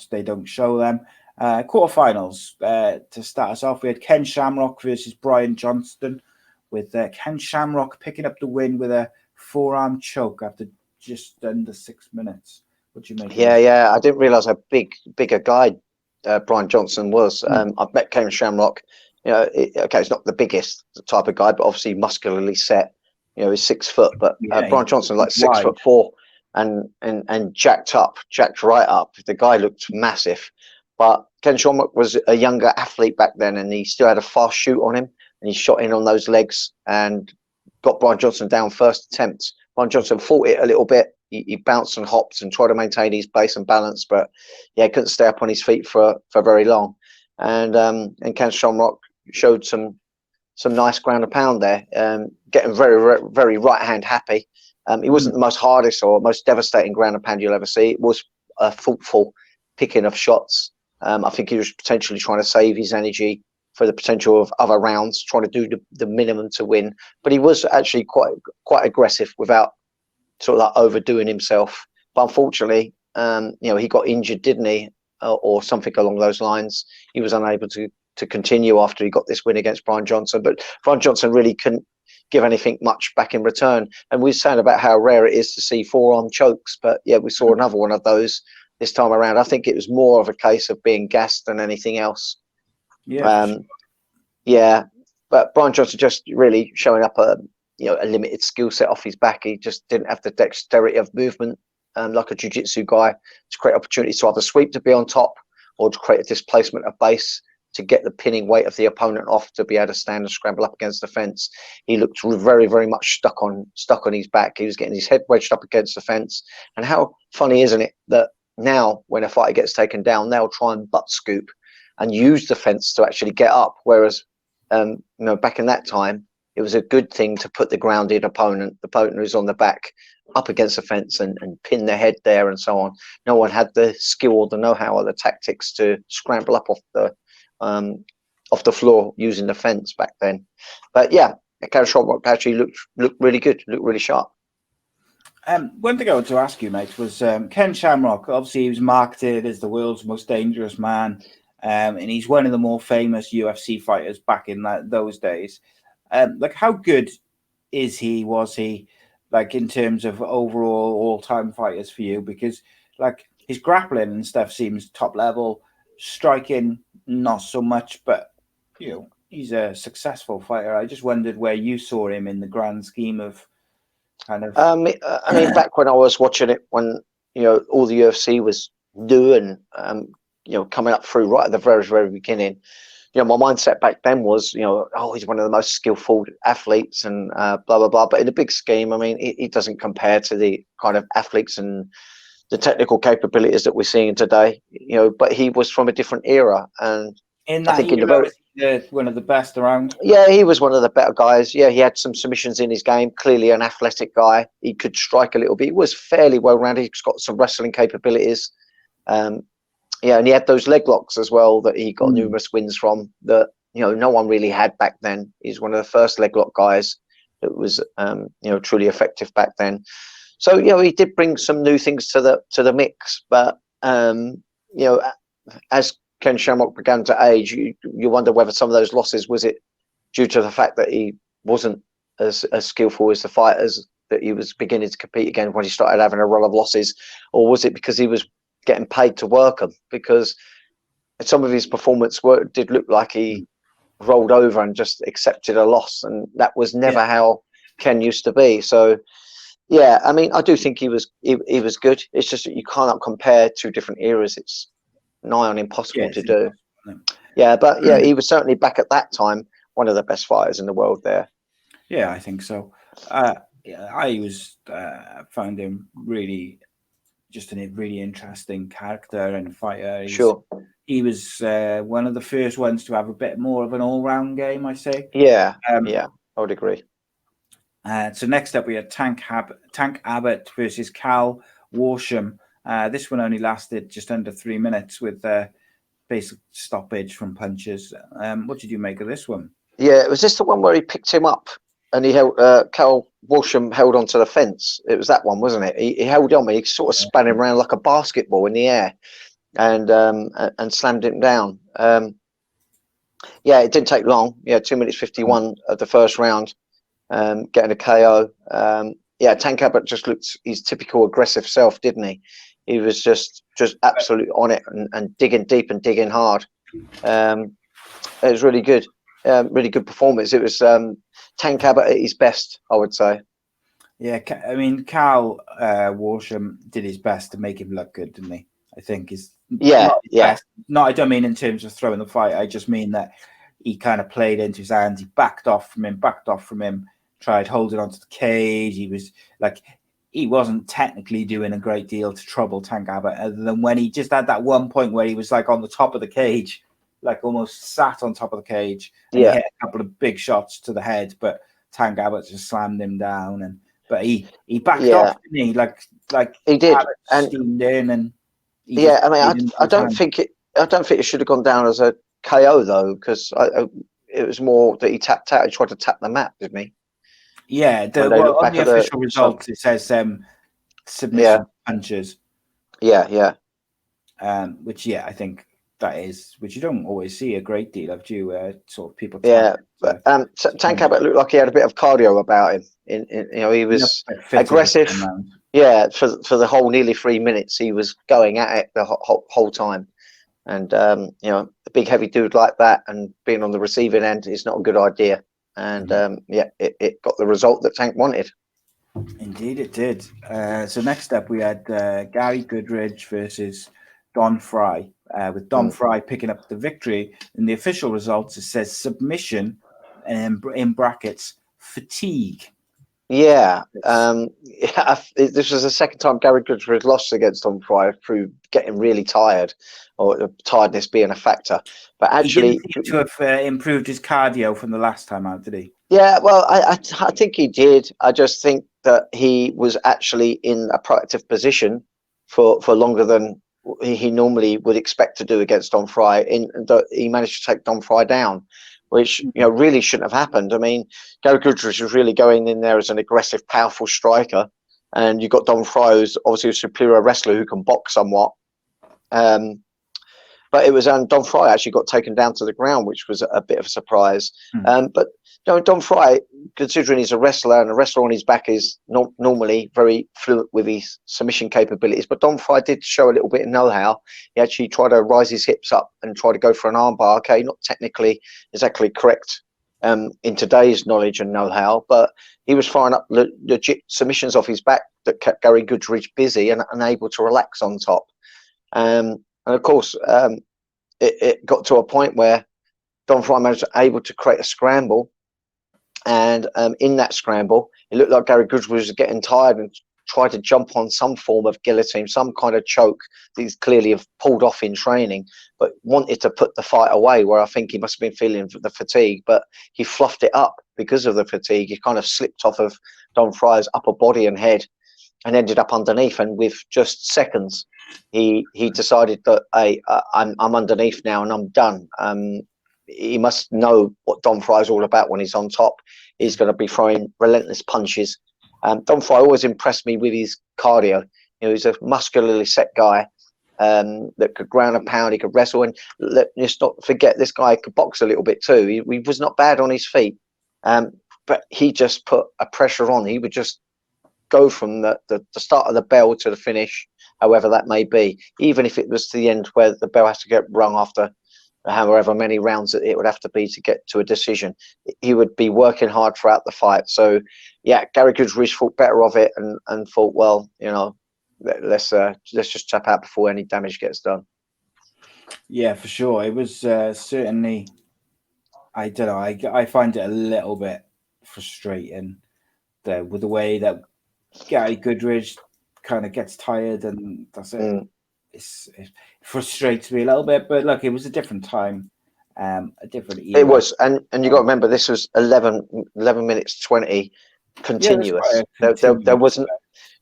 they don't show them. Quarterfinals to start us off. We had Ken Shamrock versus Brian Johnston, with Ken Shamrock picking up the win with a forearm choke after just under 6 minutes. What do you make? Yeah. I didn't realise how bigger guy Brian Johnson was. I've met Ken Shamrock. It's not the biggest type of guy, but obviously muscularly set. He's 6 foot, but Brian Johnson like 6'4" and jacked right up. The guy looked massive. But Ken Shamrock was a younger athlete back then, and he still had a fast shoot on him, and he shot in on those legs and got Brian Johnson down first attempt. Brian Johnson fought it a little bit. He bounced and hopped and tried to maintain his base and balance, but couldn't stay up on his feet for very long. and Ken Shamrock showed some nice ground and pound there, getting very, very right hand happy. It wasn't the most hardest or most devastating ground and pound you'll ever see. It was a thoughtful picking of shots. I think he was potentially trying to save his energy for the potential of other rounds, trying to do the minimum to win. But he was actually quite aggressive without sort of like overdoing himself. But unfortunately, he got injured, didn't he, or something along those lines. He was unable to continue after he got this win against Brian Johnson. But Brian Johnson really couldn't give anything much back in return. And we were saying about how rare it is to see forearm chokes. But yeah, we saw another one of those this time around. I think it was more of a case of being gassed than anything else. Yeah. Yeah. But Brian Johnson just really showing up a limited skill set off his back. He just didn't have the dexterity of movement like a jiu-jitsu guy to create opportunities to either sweep to be on top or to create a displacement of base to get the pinning weight of the opponent off to be able to stand and scramble up against the fence. He looked very, very much stuck on his back. He was getting his head wedged up against the fence. And how funny, isn't it, that now when a fighter gets taken down, they'll try and butt scoop and use the fence to actually get up. Whereas, back in that time, it was a good thing to put the grounded opponent who's on the back, up against the fence and pin their head there and so on. No one had the skill or the know-how or the tactics to scramble up off the floor using the fence back then. But yeah, Kattar Shamrock actually looked really good, looked really sharp. One thing I wanted to ask you, mate, was Ken Shamrock. Obviously, he was marketed as the world's most dangerous man, and he's one of the more famous UFC fighters back in those days. How good is he? Was he, in terms of overall all-time fighters for you? Because his grappling and stuff seems top level, striking not so much, but he's a successful fighter. I just wondered where you saw him in the grand scheme of kind of. Back when I was watching it, when all the UFC was new and coming up through right at the very, very beginning. My mindset back then was, he's one of the most skillful athletes and blah, blah, blah. But in the big scheme, he doesn't compare to the kind of athletes and the technical capabilities that we're seeing today, but he was from a different era. And I think one of the best around. Yeah, he was one of the better guys. Yeah, he had some submissions in his game, clearly an athletic guy. He could strike a little bit. He was fairly well-rounded. He's got some wrestling capabilities. And he had those leg locks as well that he got numerous wins from that, no one really had back then. He's one of the first leg lock guys that was, truly effective back then. So, he did bring some new things to the mix. But, as Ken Shamrock began to age, you wonder whether some of those losses, was it due to the fact that he wasn't as skillful as the fighters that he was beginning to compete against when he started having a run of losses, or was it because he was getting paid to work them? Because some of his performance did look like he rolled over and just accepted a loss, and that was never how Ken used to be. So yeah, I do think he was good. It's just that you cannot compare two different eras. It's nigh on impossible to do. But he was certainly back at that time one of the best fighters in the world there. Yeah, I think so. I found him really just a really interesting character and fighter. He was one of the first ones to have a bit more of an all-round game, I say. Yeah, I would agree. So next up, we had Tank Abbott versus Cal Warsham. This one only lasted just under 3 minutes with basic stoppage from punches. What did you make of this one? Yeah, was this the one where he picked him up and he held Cal Walsham held onto the fence? It was that one, wasn't it? He held on, he sort of span him around like a basketball in the air and slammed him down. It didn't take long. 2 minutes 51 of the first round, getting a KO. Tank Abbott just looked his typical aggressive self, didn't he? He was just absolutely on it and digging deep and digging hard. It was really good. Really good performance. It was Tank Abbott at his best, I would say. Yeah, Cal Warsham did his best to make him look good, didn't he? I think best. No, I don't mean in terms of throwing the fight. I just mean that he kind of played into his hands. He backed off from him, tried holding onto the cage. He wasn't technically doing a great deal to trouble Tank Abbott, other than when he just had that one point where he was on the top of the cage like almost sat on top of the cage and Yeah. he hit a couple of big shots to the head, but Tank Abbott just slammed him down. But he backed off, didn't he? Like he did, Abbott and steamed in, and he yeah, I mean, played into I his don't hand. think it should have gone down as a KO though, because it was more that he tapped out. He tried to tap the mat, didn't he? Yeah, When they look on back the at the official results, it says submission punches, Yeah. which I think that is, which you don't always see a great deal of, do you? Sort of people. Yeah, but Tank Abbott looked like he had a bit of cardio about him. He was aggressive. Yeah, for the whole nearly 3 minutes, he was going at it the whole time. And a big heavy dude like that and being on the receiving end is not a good idea. And it got the result that Tank wanted. Indeed, it did. So next up, we had Gary Goodridge versus Don Fry, with Don Fry picking up the victory. In the official results, it says submission, and in brackets, fatigue. Yeah, this was the second time Gary Goodridge lost against Don Fry through getting really tired, or tiredness being a factor. But actually, he didn't seem to have improved his cardio from the last time out, did he? Yeah, well, I think he did. I just think that he was actually in a proactive position for longer than he normally would expect to do against Don Fry. He managed to take Don Fry down, which really shouldn't have happened. I mean, Gary Goodridge was really going in there as an aggressive, powerful striker, and you've got Don Fry, who's obviously a superior wrestler who can box somewhat. But it was Don Fry actually got taken down to the ground, which was a bit of a surprise. But Don Fry, considering he's a wrestler and a wrestler on his back is not normally very fluent with his submission capabilities, but Don Fry did show a little bit of know-how. He actually tried to rise his hips up and try to go for an armbar. Okay, not technically exactly correct in today's knowledge and know-how, but he was firing up legit submissions off his back that kept Gary Goodridge busy and unable to relax on top. And of course, it got to a point where Don Fry was able to create a scramble. And in that scramble, it looked like Gary Goodridge was getting tired and tried to jump on some form of guillotine, some kind of choke that he's clearly have pulled off in training, but wanted to put the fight away, where I think he must have been feeling the fatigue, but he fluffed it up because of the fatigue. He kind of slipped off of Don Fry's upper body and head and ended up underneath. And with just seconds, he decided that, hey, I'm underneath now and I'm done. He must know what Don Fry is all about when he's on top. He's going to be throwing relentless punches. Don Fry always impressed me with his cardio. He's a muscularly set guy that could ground and pound. He could wrestle, and let's not forget this guy could box a little bit too. He was not bad on his feet, but he just put a pressure on. He would just go from the start of the bell to the finish, however that may be, even if it was to the end where the bell has to get rung after however many rounds it would have to be to get to a decision. He would be working hard throughout the fight. So yeah, Gary Goodridge thought better of it and thought, well, let's just tap out before any damage gets done. Yeah, for sure. It was certainly, I don't know, I find it a little bit frustrating with the way that Gary Goodridge kind of gets tired, and that's it. It frustrates me a little bit, but look, it was a different time, a different era. It was, and you got to remember, this was 11 minutes 20 continuous. There wasn't,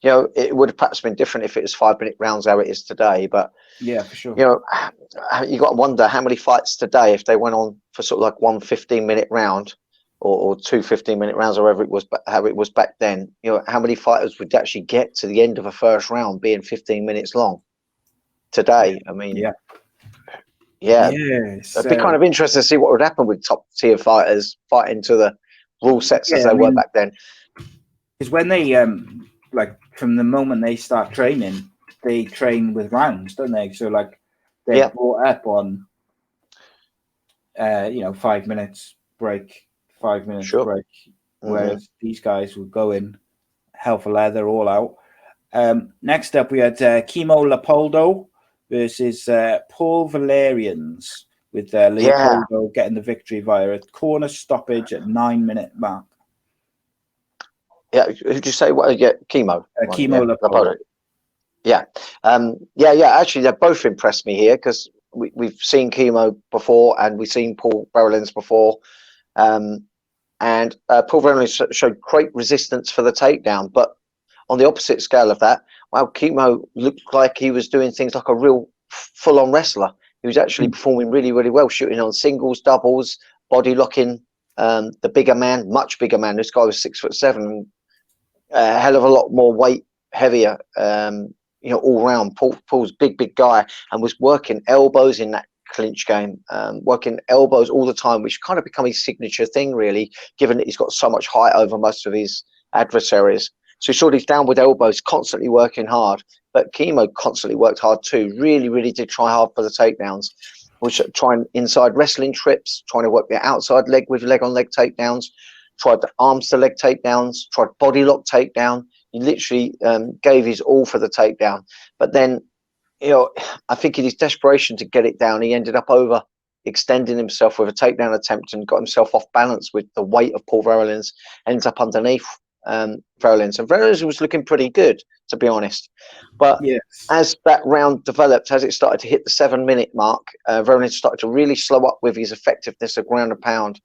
it would have perhaps been different if it was 5-minute rounds, how it is today. But yeah, for sure. You got to wonder how many fights today, if they went on for sort of like one 15-minute round or two 15-minute rounds, or whatever it was, how it was back then. How many fighters would actually get to the end of a first round being 15 minutes long? Today, I mean, it'd be kind of interesting to see what would happen with top tier fighters fighting to the rule sets as they were back then. Because when they from the moment they start training, they train with rounds, don't they? So they're brought up on 5 minutes break, 5 minutes break, whereas these guys would go in hell for leather, all out. Next up, we had Kimo Leopoldo versus Paul Valerians, with Leopoldo getting the victory via a corner stoppage at 9-minute mark. Yeah, who'd you say? What? Yeah, Kimo. Kimo Leopoldo. Yeah. Actually, they both impressed me here because we've seen Chemo before, and we've seen Paul Verhoeven's before. And Paul Verhoeven showed great resistance for the takedown, but on the opposite scale of that, well, Chemo looked like he was doing things like a real full-on wrestler. He was actually performing really, really well, shooting on singles, doubles, body locking the bigger man, much bigger man. This guy was 6'7", a hell of a lot more weight, heavier, all round. Paul's big guy, and was working elbows in that clinch game, working elbows all the time, which kind of become his signature thing, really, given that he's got so much height over most of his adversaries. So he saw these downward elbows, constantly working hard. But Chemo constantly worked hard too. Really, really did try hard for the takedowns. Was trying inside wrestling trips, trying to work the outside leg with leg-on-leg takedowns. Tried the arms to leg takedowns. Tried body lock takedown. He literally gave his all for the takedown. But then, I think in his desperation to get it down, he ended up overextending himself with a takedown attempt and got himself off balance with the weight of Paul Verhoeven's. Ends up underneath Verhoeven's. And Verhoeven's was looking pretty good, to be honest. But as that round developed, as it started to hit the 7-minute mark, Verhoeven started to really slow up with his effectiveness of ground and pound.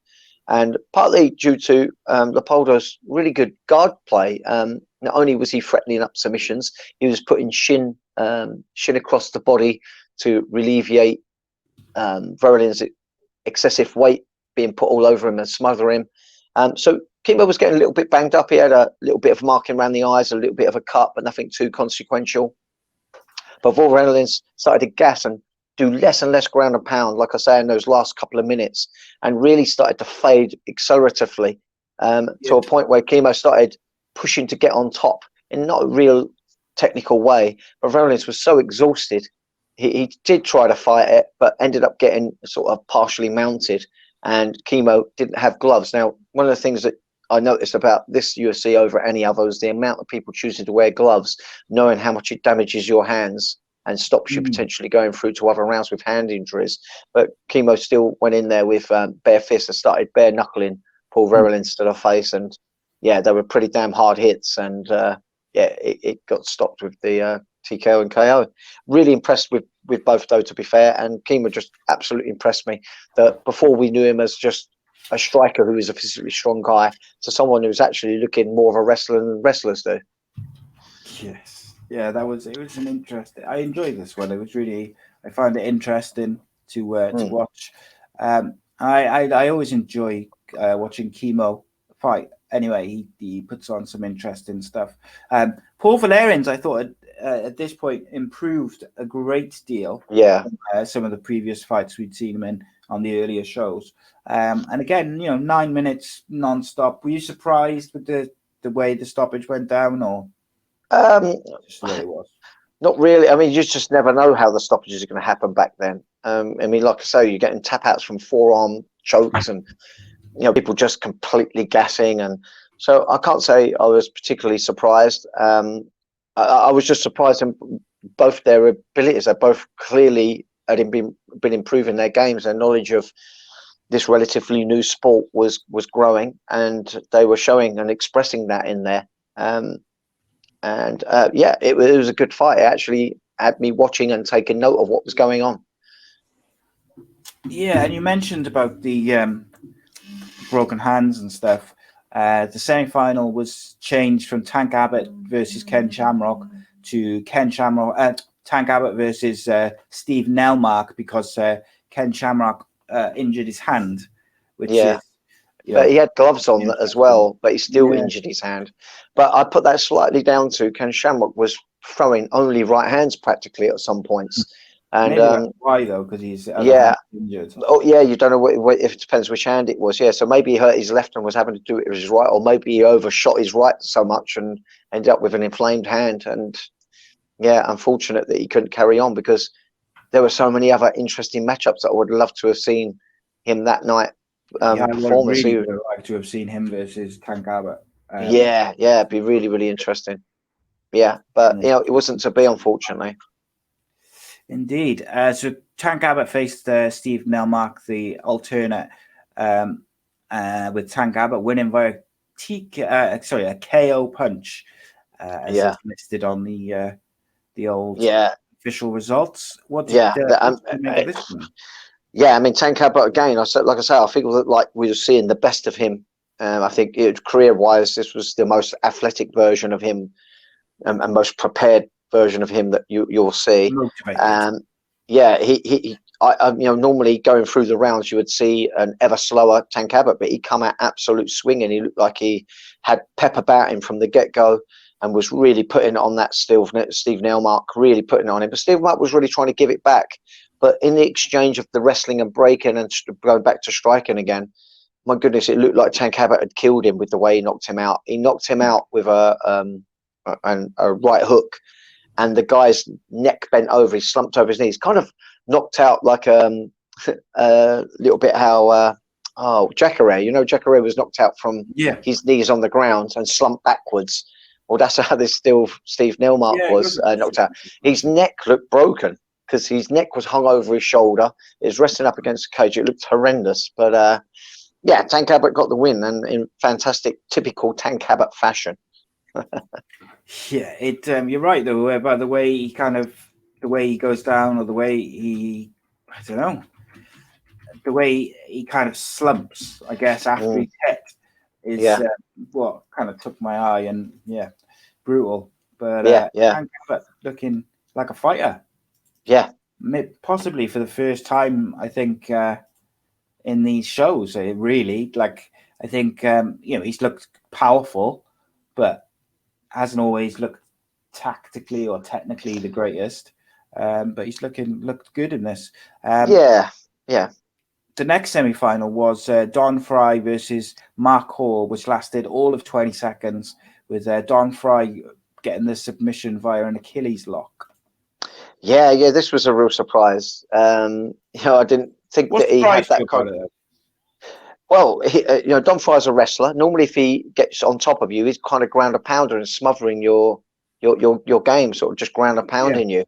And partly due to Leopoldo's really good guard play. Not only was he threatening up submissions, he was putting shin across the body to alleviate Verhoeven's excessive weight being put all over him and smother him. So Chemo was getting a little bit banged up. He had a little bit of marking around the eyes, a little bit of a cut, but nothing too consequential. But Verhoeven started to gas and do less and less ground and pound, like I say, in those last couple of minutes, and really started to fade acceleratively to a point where Chemo started pushing to get on top in not a real technical way. But Verhoeven was so exhausted, he did try to fight it, but ended up getting sort of partially mounted, and Chemo didn't have gloves. Now, one of the things that I noticed about this UFC over any other is the amount of people choosing to wear gloves, knowing how much it damages your hands and stops you potentially going through to other rounds with hand injuries. But Chemo still went in there with bare fists and started bare knuckling Paul Verhoeven to the face. And yeah, they were pretty damn hard hits. And it got stopped with the TKO and KO. Really impressed with both, though, to be fair. And Chemo just absolutely impressed me. That before we knew him as just a striker who is a physically strong guy, to someone who's actually looking more of a wrestler than wrestlers do. Yes, yeah, it was an interesting. I enjoyed this one. It was really, I found it interesting to watch. I always enjoy watching Chemo fight. Anyway, he puts on some interesting stuff. Paul Valerian's, I thought at this point improved a great deal. Yeah, some of the previous fights we'd seen him in on the earlier shows. And again, 9 minutes non-stop. Were you surprised with the way the stoppage went down, or just the way it was? Not really. I mean, you just never know how the stoppages are going to happen back then. I mean, like I say, you're getting tap outs from forearm chokes and people just completely gassing, and so I can't say I was particularly surprised. I was just surprised in both their abilities. They both clearly had been improving their games. Their knowledge of this relatively new sport was growing, and they were showing and expressing that in there. It was a good fight. It actually had me watching and taking note of what was going on. Yeah, and you mentioned about the broken hands and stuff. The semi-final was changed from Tank Abbott versus Ken Shamrock to Tank Abbott versus Steve Nelmark, because Ken Shamrock injured his hand, which is, but he had gloves on as well, but he still injured his hand. But I put that slightly down to Ken Shamrock was throwing only right hands practically at some points. And maybe that's why, though, because he's injured. Oh yeah, you don't know if it depends which hand it was. Yeah, so maybe he hurt his left and was having to do it with his right, or maybe he overshot his right so much and ended up with an inflamed hand. And yeah, unfortunate that he couldn't carry on, because there were so many other interesting matchups that I would love to have seen him that night. I would really like to have seen him versus Tank Abbott. It'd be really, really interesting. Yeah, but it wasn't to be, unfortunately. Indeed. So Tank Abbott faced Steve Nelmark, the alternate, with Tank Abbott winning via a KO punch, as it's listed on the old official results. What did Yeah, what did you make of this one? yeah. I mean, Tank Abbott again. I said, like I say, I think that like we were seeing the best of him. I think career-wise, this was the most athletic version of him, and most prepared version of him that you'll see. Motivated. Yeah, normally going through the rounds, you would see an ever slower Tank Abbott, but he come out absolute swinging. He looked like he had pep about him from the get-go and was really putting it on that Steve Nelmark, really putting it on him. But Steve Nelmark was really trying to give it back. But in the exchange of the wrestling and breaking and going back to striking again, my goodness, it looked like Tank Abbott had killed him with the way he knocked him out. He knocked him out with a right hook, and the guy's neck bent over. He slumped over his knees, kind of knocked out like a little bit how Jacare. Jacare was knocked out from his knees on the ground and slumped backwards. Well, that's how this Steve Nelmark was knocked out. His neck looked broken because his neck was hung over his shoulder. It was resting up against the cage. It looked horrendous. But, Tank Abbott got the win, and in fantastic, typical Tank Abbott fashion. You're right, though, about the way he goes down, or the way he kind of slumps, I guess, after he's hit is what kind of took my eye, and brutal. But Tank Abbott looking like a fighter. Yeah, possibly for the first time, I think, in these shows. Really, I think he's looked powerful, but hasn't always looked tactically or technically the greatest. But he's looked good in this. The next semi-final was Don Fry versus Mark Hall, which lasted all of 20 seconds, with Don Fry getting the submission via an Achilles lock. Yeah, this was a real surprise. I didn't think that he had that kind of... Well, Don Fry's a wrestler. Normally, if he gets on top of you, he's kind of ground a pounder and smothering your game, sort of just ground a pounding you.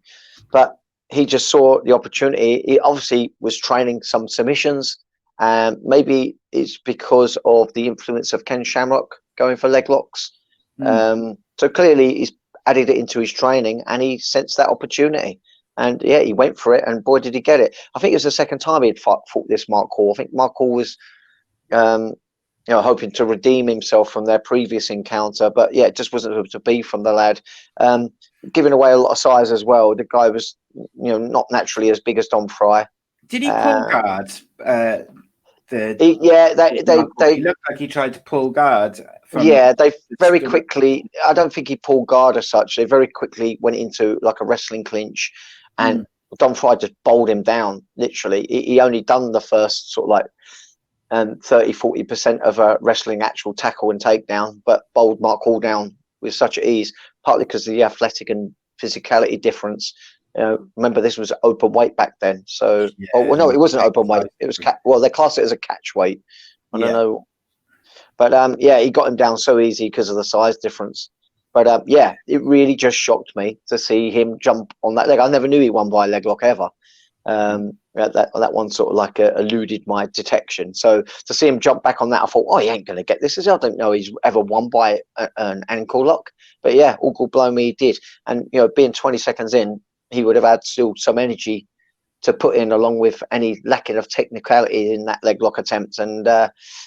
But he just saw the opportunity. He obviously was training some submissions. Maybe it's because of the influence of Ken Shamrock going for leg locks. So clearly, he's added it into his training, and he sensed that opportunity. And he went for it, and boy, did he get it! I think it was the second time he'd fought this Mark Hall. I think Mark Hall was, hoping to redeem himself from their previous encounter, but it just wasn't to be from the lad. Giving away a lot of size as well. The guy was, not naturally as big as Don Fry. Did he pull guard? He looked like he tried to pull guard. They very quickly. I don't think he pulled guard as such. They very quickly went into like a wrestling clinch, and Don Fry just bowled him down. Literally, he only done the first sort of like 30-40% of a wrestling actual tackle and takedown, but bowled Mark Hall down with such ease, partly because of the athletic and physicality difference. Remember, this was open weight back then. So, no, it wasn't open weight. It was they class it as a catch weight. I don't know, but he got him down so easy because of the size difference. But it really just shocked me to see him jump on that leg. I never knew he won by a leg lock ever. That one sort of like eluded my detection. So to see him jump back on that, I thought, he ain't going to get this. I don't know he's ever won by an ankle lock. But all good blow me, he did. And being 20 seconds in, he would have had still some energy to put in, along with any lacking of technicality in that leg lock attempt. And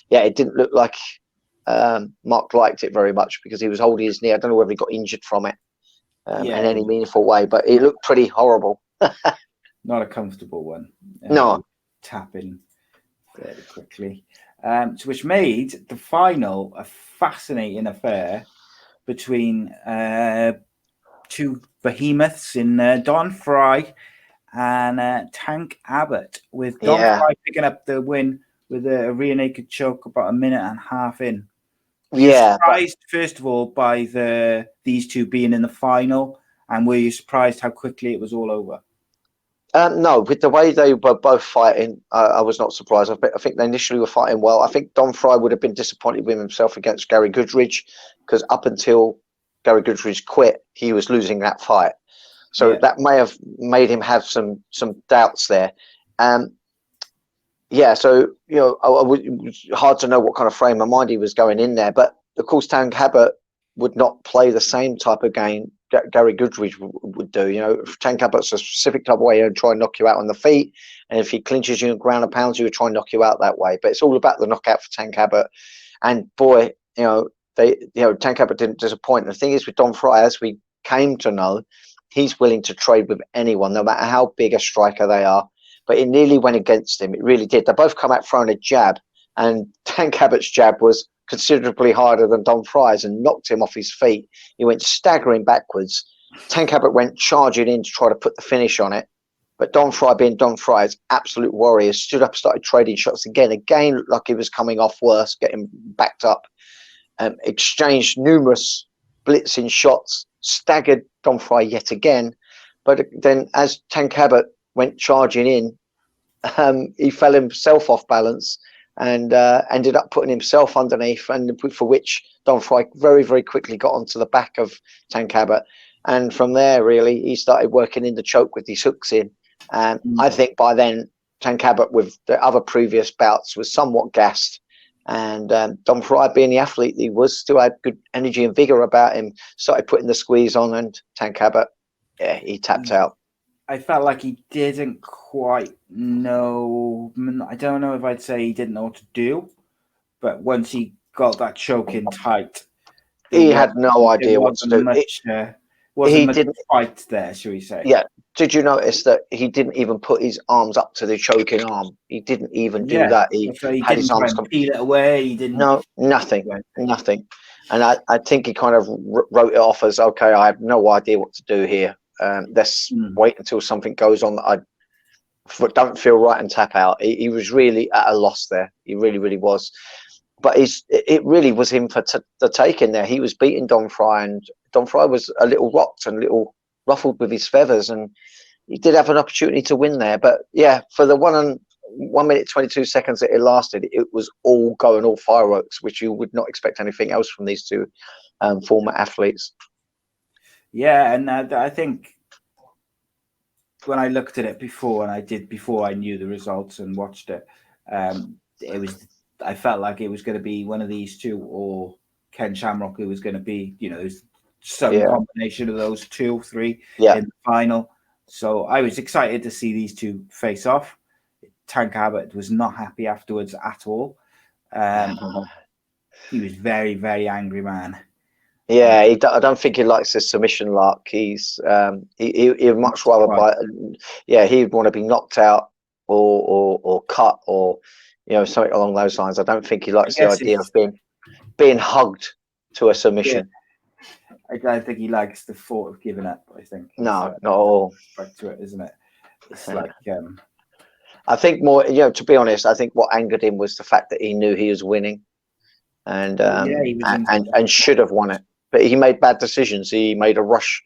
it didn't look like Mark liked it very much, because he was holding his knee. I don't know whether he got injured from it in any meaningful way, but it looked pretty horrible. Not a comfortable one. No. Tapping fairly quickly. Which made the final a fascinating affair between two behemoths in Don Fry and Tank Abbott, with Don Fry picking up the win with a rear naked choke about a minute and a half in. Were you surprised, first of all, by these two being in the final, and were you surprised how quickly it was all over? No, with the way they were both fighting, I was not surprised. I think they initially were fighting well. I think Don Fry would have been disappointed with himself against Gary Goodridge, because up until Gary Goodridge quit, he was losing that fight. So that may have made him have some doubts there. So, it was hard to know what kind of frame of mind he was going in there. But, of course, Tank Abbott would not play the same type of game Gary Goodridge would do. You know, Tank Abbott's a specific type of way and try and knock you out on the feet, and if he clinches you and ground and pounds you, would try and knock you out that way. But it's all about the knockout for Tank Abbott. And boy, Tank Abbott didn't disappoint. And the thing is with Don Frye, as we came to know, he's willing to trade with anyone, no matter how big a striker they are. But it nearly went against him. It really did. They both come out throwing a jab, and Tank Abbott's jab was considerably harder than Don Frye's and knocked him off his feet. He went staggering backwards. Tank Abbott went charging in to try to put the finish on it. But Don Frye, being Don Frye's absolute warrior, stood up, started trading shots again. Again, like he was coming off worse, getting backed up. Exchanged numerous blitzing shots, staggered Don Frye yet again. But then as Tank Abbott went charging in, he fell himself off balance and ended up putting himself underneath, and for which Don Frye very, very quickly got onto the back of Tank Abbott. And from there, really, he started working in the choke with his hooks in. And I think by then, Tank Abbott, with the other previous bouts, was somewhat gassed. And Don Frye, being the athlete he was, still had good energy and vigor about him, started putting the squeeze on, and Tank Abbott, yeah, he tapped out. I felt like he didn't quite know. I don't know if I'd say he didn't know what to do, but once he got that choke in tight, he had no idea what to do. He didn't fight there, shall we say? Yeah. Did you notice that he didn't even put his arms up to the choking arm? He didn't even do that. He had his arms peel it away. He didn't. No, nothing. And I think he kind of wrote it off as, okay, I have no idea what to do here. Let's wait until something goes on that I don't feel right and tap out. He was really at a loss there. He really, really was. But it really was him for the taking there. He was beating Don Frye, and Don Frye was a little rocked and a little ruffled with his feathers, and he did have an opportunity to win there. But yeah, for the 1 minute 22 seconds that it lasted, it was all fireworks, which you would not expect anything else from these two former athletes. Yeah, and I think when I looked at it before I knew the results and watched it, I felt like it was going to be one of these two or Ken Shamrock, who was going to be, some combination of those 2 or 3 in the final. So I was excited to see these two face off. Tank Abbott was not happy afterwards at all. He was very, very angry man. Yeah, I don't think he likes his submission lark. He'd much rather he'd want to be knocked out or cut or something along those lines. I don't think he likes the idea of being hugged to a submission. I don't think he likes the thought of giving up. I think not at all. Back to it, isn't it? It's like I think more. To be honest, I think what angered him was the fact that he knew he was winning, and should have won it. But he made bad decisions. He made a rush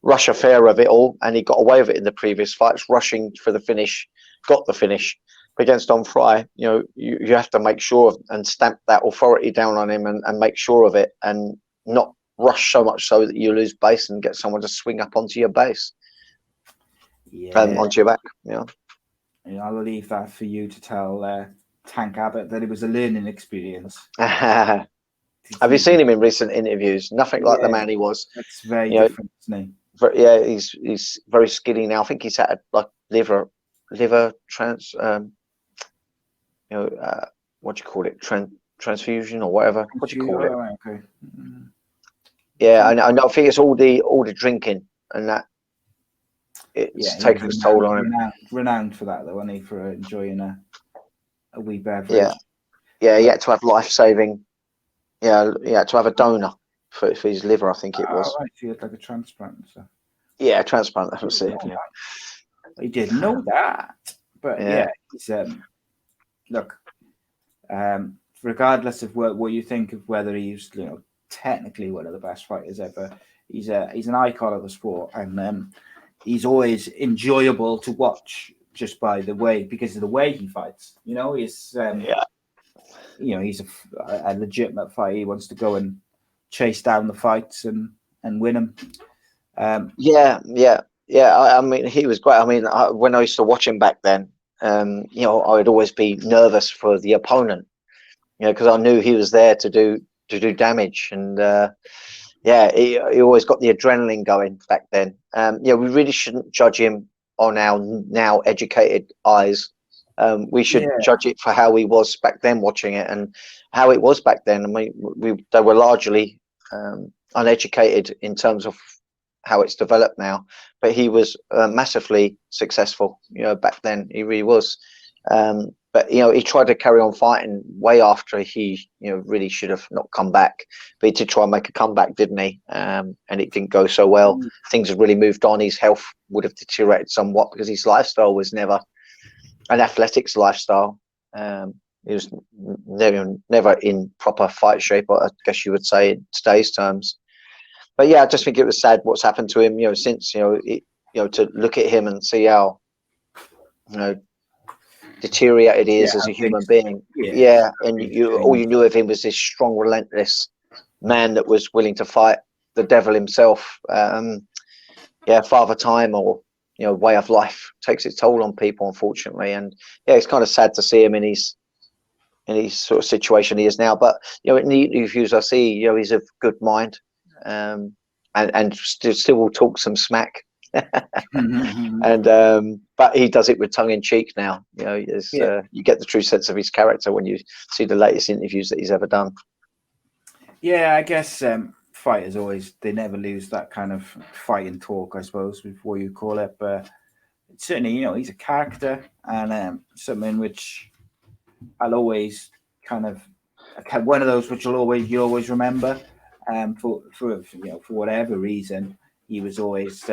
affair of it all, and he got away with it in the previous fights, rushing for the finish, got the finish. Against Don Frye, you have to make sure and stamp that authority down on him and make sure of it, and not rush so much so that you lose base and get someone to swing up onto your base, onto your back. I'll leave that for you to tell Tank Abbott that it was a learning experience. Have you seen him in recent interviews? Nothing like the man he was. It's very different, isn't he? Yeah, he's very skinny now. I think he's had like liver what do you call it? Transfusion or whatever. What do you call it? Okay. Yeah, I think it's all the drinking and that. It's taken its toll on him. Renowned for that, though, isn't he? For enjoying a wee beverage. Yeah. He had to have life-saving. Yeah, he had to have a donor for his liver. I think it was. Right, he had like a transplant. So. Yeah, a transplant. That was it. Yeah. He didn't know that, but he's look. Regardless of what you think of whether he's technically one of the best fighters ever, he's an icon of the sport, and he's always enjoyable to watch just because of the way he fights. He's he's a legitimate fighter. He wants to go and chase down the fights and win them. I mean, he was great. I mean, when I used to watch him back then, I would always be nervous for the opponent, because I knew he was there to do damage. And Yeah, he always got the adrenaline going back then. Yeah, we really shouldn't judge him on our now educated eyes. We should judge it for how he was back then, watching it, and how it was back then. I mean, they were largely uneducated in terms of how it's developed now, but he was massively successful. Back then he really was. But he tried to carry on fighting way after he really should have not come back, but he did try and make a comeback, didn't he? And it didn't go so well. Things have really moved on. His health would have deteriorated somewhat because his lifestyle was never an athletics lifestyle. He was never in proper fight shape, I guess you would say in today's terms. But yeah, I just think it was sad what's happened to him. Since to look at him and see how deteriorated he is as a human being. Yeah, and all you knew of him was this strong, relentless man that was willing to fight the devil himself. Father time or way of life takes its toll on people, unfortunately. And yeah, it's kind of sad to see him in his sort of situation he is now. But in the interviews I see, he's of good mind, and still will talk some smack. And but he does it with tongue in cheek now. You get the true sense of his character when you see the latest interviews that he's ever done. Yeah, I guess fighters they never lose that kind of fighting talk, I suppose, before you call it. But certainly, he's a character, and something which I'll always kind of one of those which you'll always remember. For whatever reason, he was always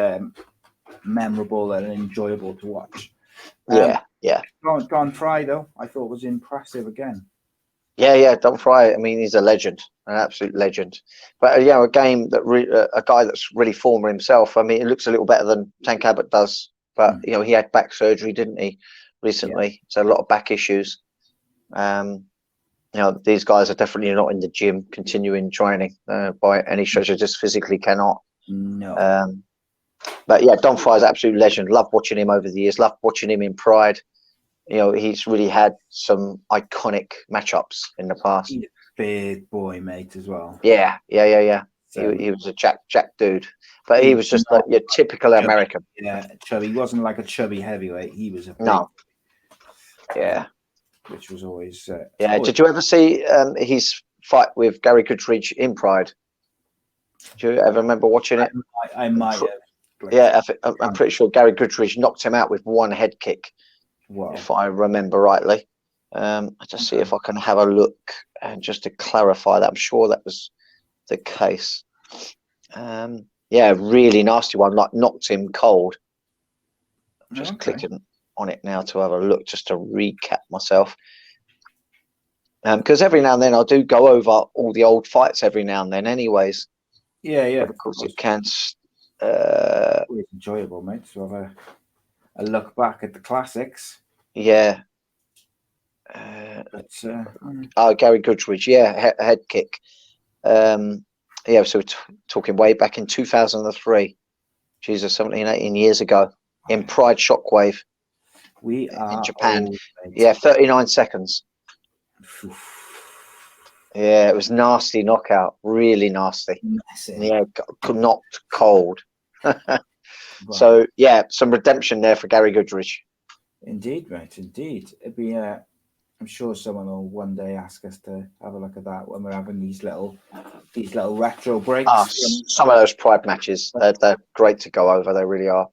memorable and enjoyable to watch. Don Fry, though, I thought was impressive again. Yeah, Don Fry. I mean, he's a legend, an absolute legend. But a a guy that's really formed himself. I mean, it looks a little better than Tank Abbott does. But he had back surgery, didn't he, recently? So a lot of back issues. These guys are definitely not in the gym continuing training by any stretch. They just physically cannot. No. But yeah, Don Fry's an absolute legend. Love watching him over the years. Love watching him in Pride. He's really had some iconic matchups in the past. He's a big boy, mate, as well. Yeah. So, he was a jack dude, but he was just like your typical chubby, American. Yeah, chubby. He wasn't like a chubby heavyweight. He was a big, yeah, which was always. Did you ever see his fight with Gary Goodridge in Pride? Do you ever remember watching it? I might have. Yeah, I'm pretty sure Gary Goodridge knocked him out with one head kick. Wow. If I remember rightly. I just see if I can have a look and just to clarify that. I'm sure that was the case. Really nasty one, like knocked him cold. I'm just clicking on it now to have a look, just to recap myself. Because every now and then I do go over all the old fights every now and then anyways. Yeah. But of course it can. Always enjoyable, mate, to have a look back at the classics. Yeah. Gary Goodridge, head kick. So we're talking way back in 2003. Jesus, 17, 18 years ago in Pride Shockwave. We are in Japan. Old, 39 seconds. Yeah, it was nasty knockout, really nasty. Massive. Yeah, knocked cold. So some redemption there for Gary Goodridge. Indeed, mate. Indeed, it'd be. I'm sure someone will one day ask us to have a look at that when we're having these little retro breaks. Some of those Pride matches, they're great to go over. They really are.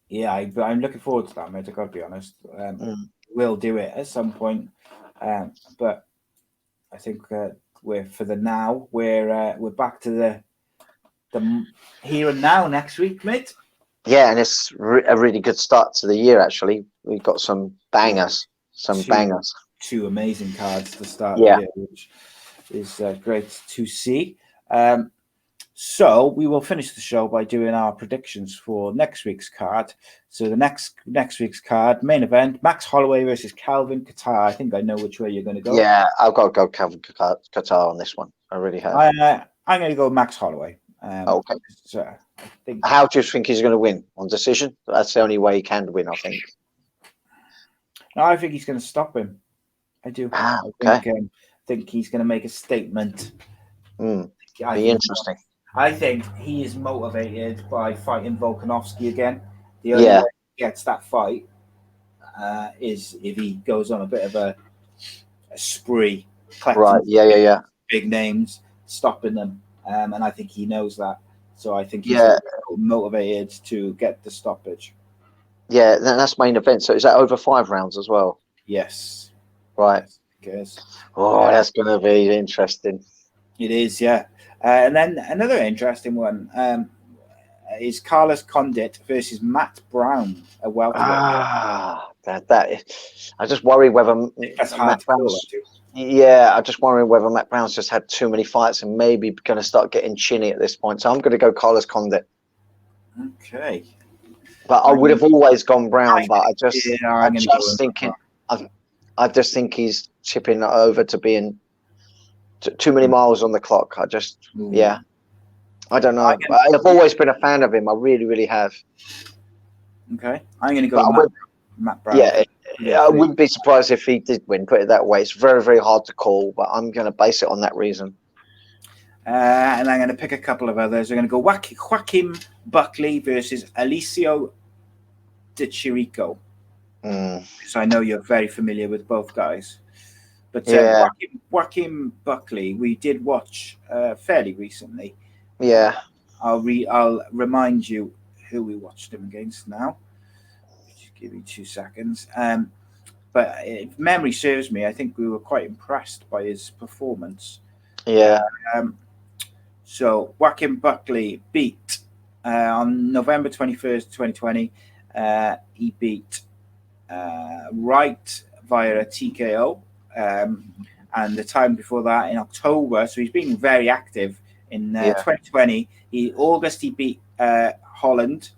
Yeah, I'm looking forward to that, mate. I gotta be honest. We'll do it at some point, but I think we're back to the here and now next week, mate. Yeah, and it's a really good start to the year. Actually, we've got some bangers. Two amazing cards to start the year, which is great to see. So we will finish the show by doing our predictions for next week's card. So the next week's card, main event, Max Holloway versus Calvin Kattar. I think I know which way you're going to go. Yeah, I've got to go Calvin Kattar on this one. I really have. I'm going to go Max Holloway. Okay. So I think. How do you think he's going to win? On decision? That's the only way he can win, I think. No, I think he's going to stop him. I do. Okay. I think he's going to make a statement. Be interesting. I think he is motivated by fighting Volkanovski again. The only Yeah. way he gets that fight is if he goes on a bit of a spree, collecting Right. Yeah. big names, stopping them. And I think he knows that. So I think he's Yeah. motivated to get the stoppage. Yeah, that's main event. So is that over 5 rounds as well? Yes. Right. Yes, Oh, that's going to be interesting. it is, yeah. And then another interesting one is Carlos Condit versus Matt Brown, a welterweight. That I just worry whether That's hard Matt to call, Brown's. too. Yeah, I just worry whether Matt Brown's just had too many fights and maybe going to start getting chinny at this point. So I'm going to go Carlos Condit. Okay. But I would have always gone Brown, but I just think he's chipping over to being too many miles on the clock. I don't know. I've always been a fan of him. I really, really have. Okay, I'm going to go Matt Brown. Yeah, I wouldn't be surprised if he did win. Put it that way. It's very, very hard to call, but I'm going to base it on that reason. And I'm going to pick a couple of others. I'm going to go Joaquin Buckley versus Alicio Di Chirico. So I know you're very familiar with both guys. But Joaquin Buckley, we did watch fairly recently. Yeah. I'll remind you who we watched him against now. Just give me 2 seconds. But if memory serves me, I think we were quite impressed by his performance. Yeah. So Joaquin Buckley beat on November 21st, 2020. He beat Wright via a TKO. And the time before that in October, so he's been very active in 2020. He beat Holland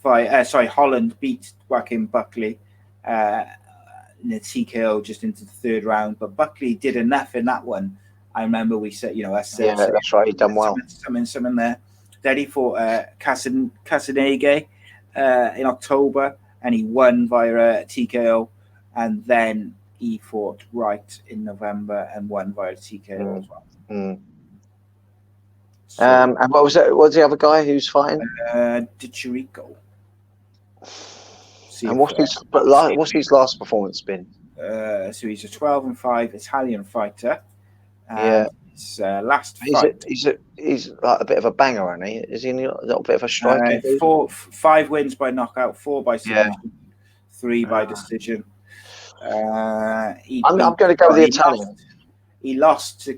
Holland beat Joaquin Buckley in a TKO just into the 3rd round, but Buckley did enough in that one. I remember we said, that's right, he done well. Something there. Then he fought Casanege in October, and he won via a TKO, and then he fought Wright in November and won via TKO as well. So, and what was it? What was the other guy who's fighting? Di Chirico. And what's his last performance been? So he's a 12-5 Italian fighter. His last fight. He's like a bit of a banger, isn't he? Is he a little bit of a striker? 5 wins by knockout, 4 by submission, 3 by decision. I'm going to go with the Italian. He lost to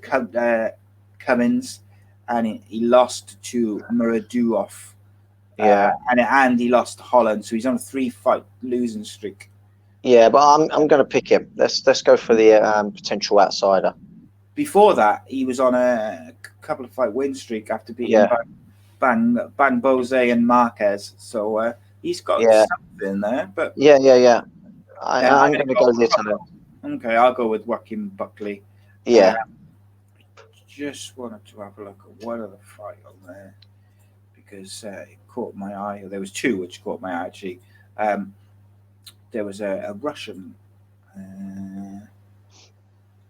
Cummins, and he lost to Muradov. And he lost to Holland, so he's on a 3-fight losing streak. Yeah, but I'm going to pick him. Let's go for the potential outsider. Before that, he was on a couple of fight win streak after beating Bang Bose and Marquez. So he's got something there. But I'm going to go with the Italian. Okay, I'll go with Joaquin Buckley. Yeah. Just wanted to have a look at one other fight on there because it caught my eye. There was 2 which caught my eye actually. There was a Russian,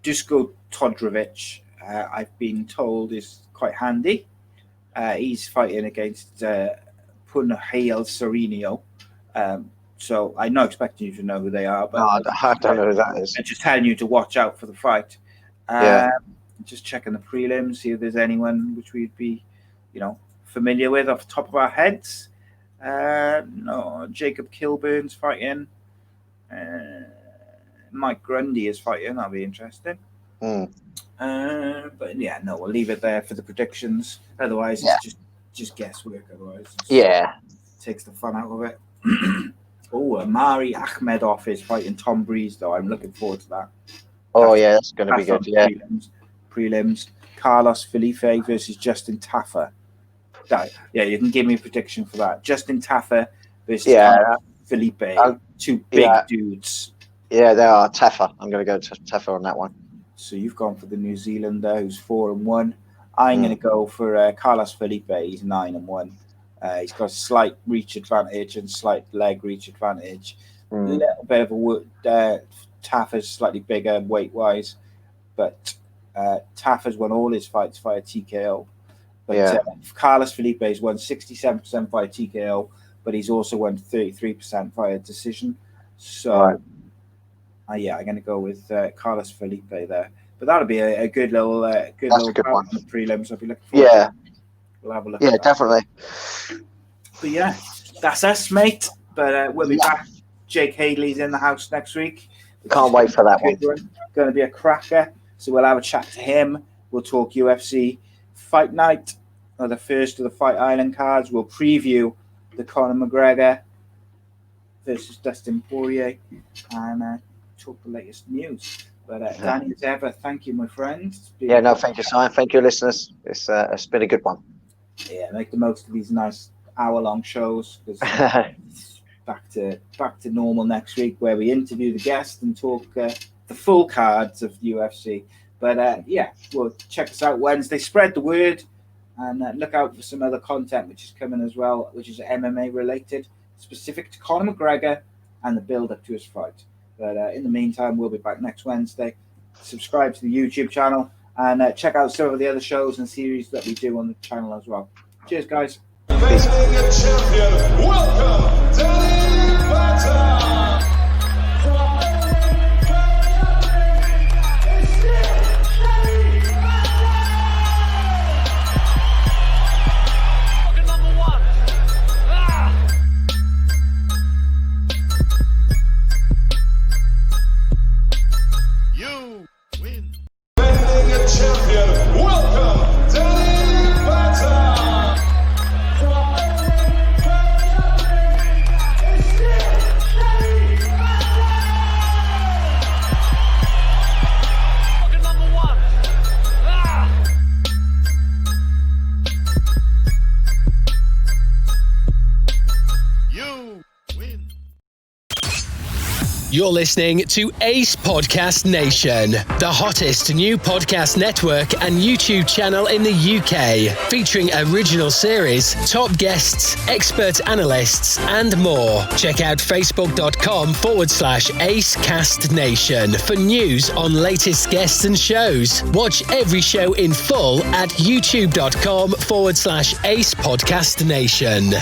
Dusko Todorovic. I've been told is quite handy. He's fighting against Punahale Sereno. So I'm not expecting you to know who they are, but I don't know who that is. I'm just telling you to watch out for the fight. Just checking the prelims, see if there's anyone which we'd be, familiar with off the top of our heads. No, Jacob Kilburn's fighting. Mike Grundy is fighting. That'll be interesting. But we'll leave it there for the predictions. Otherwise, it's just guesswork. Otherwise, takes the fun out of it. Amari Akhmedov is fighting Tom Breeze, though. I'm looking forward to that. That's going to be good. Yeah. Prelims. Carlos Felipe versus Justin Taffer. You can give me a prediction for that. Justin Taffer versus Felipe. 2 big dudes. Yeah, they are. Taffer. I'm going to go to Taffer on that one. So you've gone for the New Zealander who's 4-1. I'm going to go for Carlos Felipe. He's 9-1. He's got a slight reach advantage and slight leg reach advantage. A little bit of Taffer's slightly bigger weight-wise, but Taffer's won all his fights via TKO. But Carlos Felipe's won 67% via TKO, but he's also won 33% via decision. So, I'm going to go with Carlos Felipe there. But that'll be a good little one. On the prelims. I'll be looking forward to it. We'll have a look. Yeah, definitely. But yeah, that's us, mate. But we'll be back. Jake Haley's in the house next week. Can't wait for that one. Going to be a cracker. So we'll have a chat to him. We'll talk UFC Fight Night, or the first of the Fight Island cards. We'll preview the Conor McGregor versus Dustin Poirier and talk the latest news. But Danny, as ever, thank you, my friend. Thank you, Simon. Thank you, listeners. It's been a good one. Yeah, make the most of these nice hour-long shows. Back to normal next week, where we interview the guest and talk the full cards of UFC. But well, check us out Wednesday. Spread the word and look out for some other content which is coming as well, which is MMA related, specific to Conor McGregor and the build-up to his fight. But in the meantime, we'll be back next Wednesday. Subscribe to the YouTube channel and check out some of the other shows and series that we do on the channel as well. Cheers, guys. Champion, welcome, Danny Batten. Champion, welcome, Danny Batten. You're listening to Ace Podcast Nation, the hottest new podcast network and YouTube channel in the UK, featuring original series, top guests, expert analysts, and more. Check out facebook.com/AceCastNation for news on latest guests and shows. Watch every show in full at youtube.com/Ace Podcast Nation.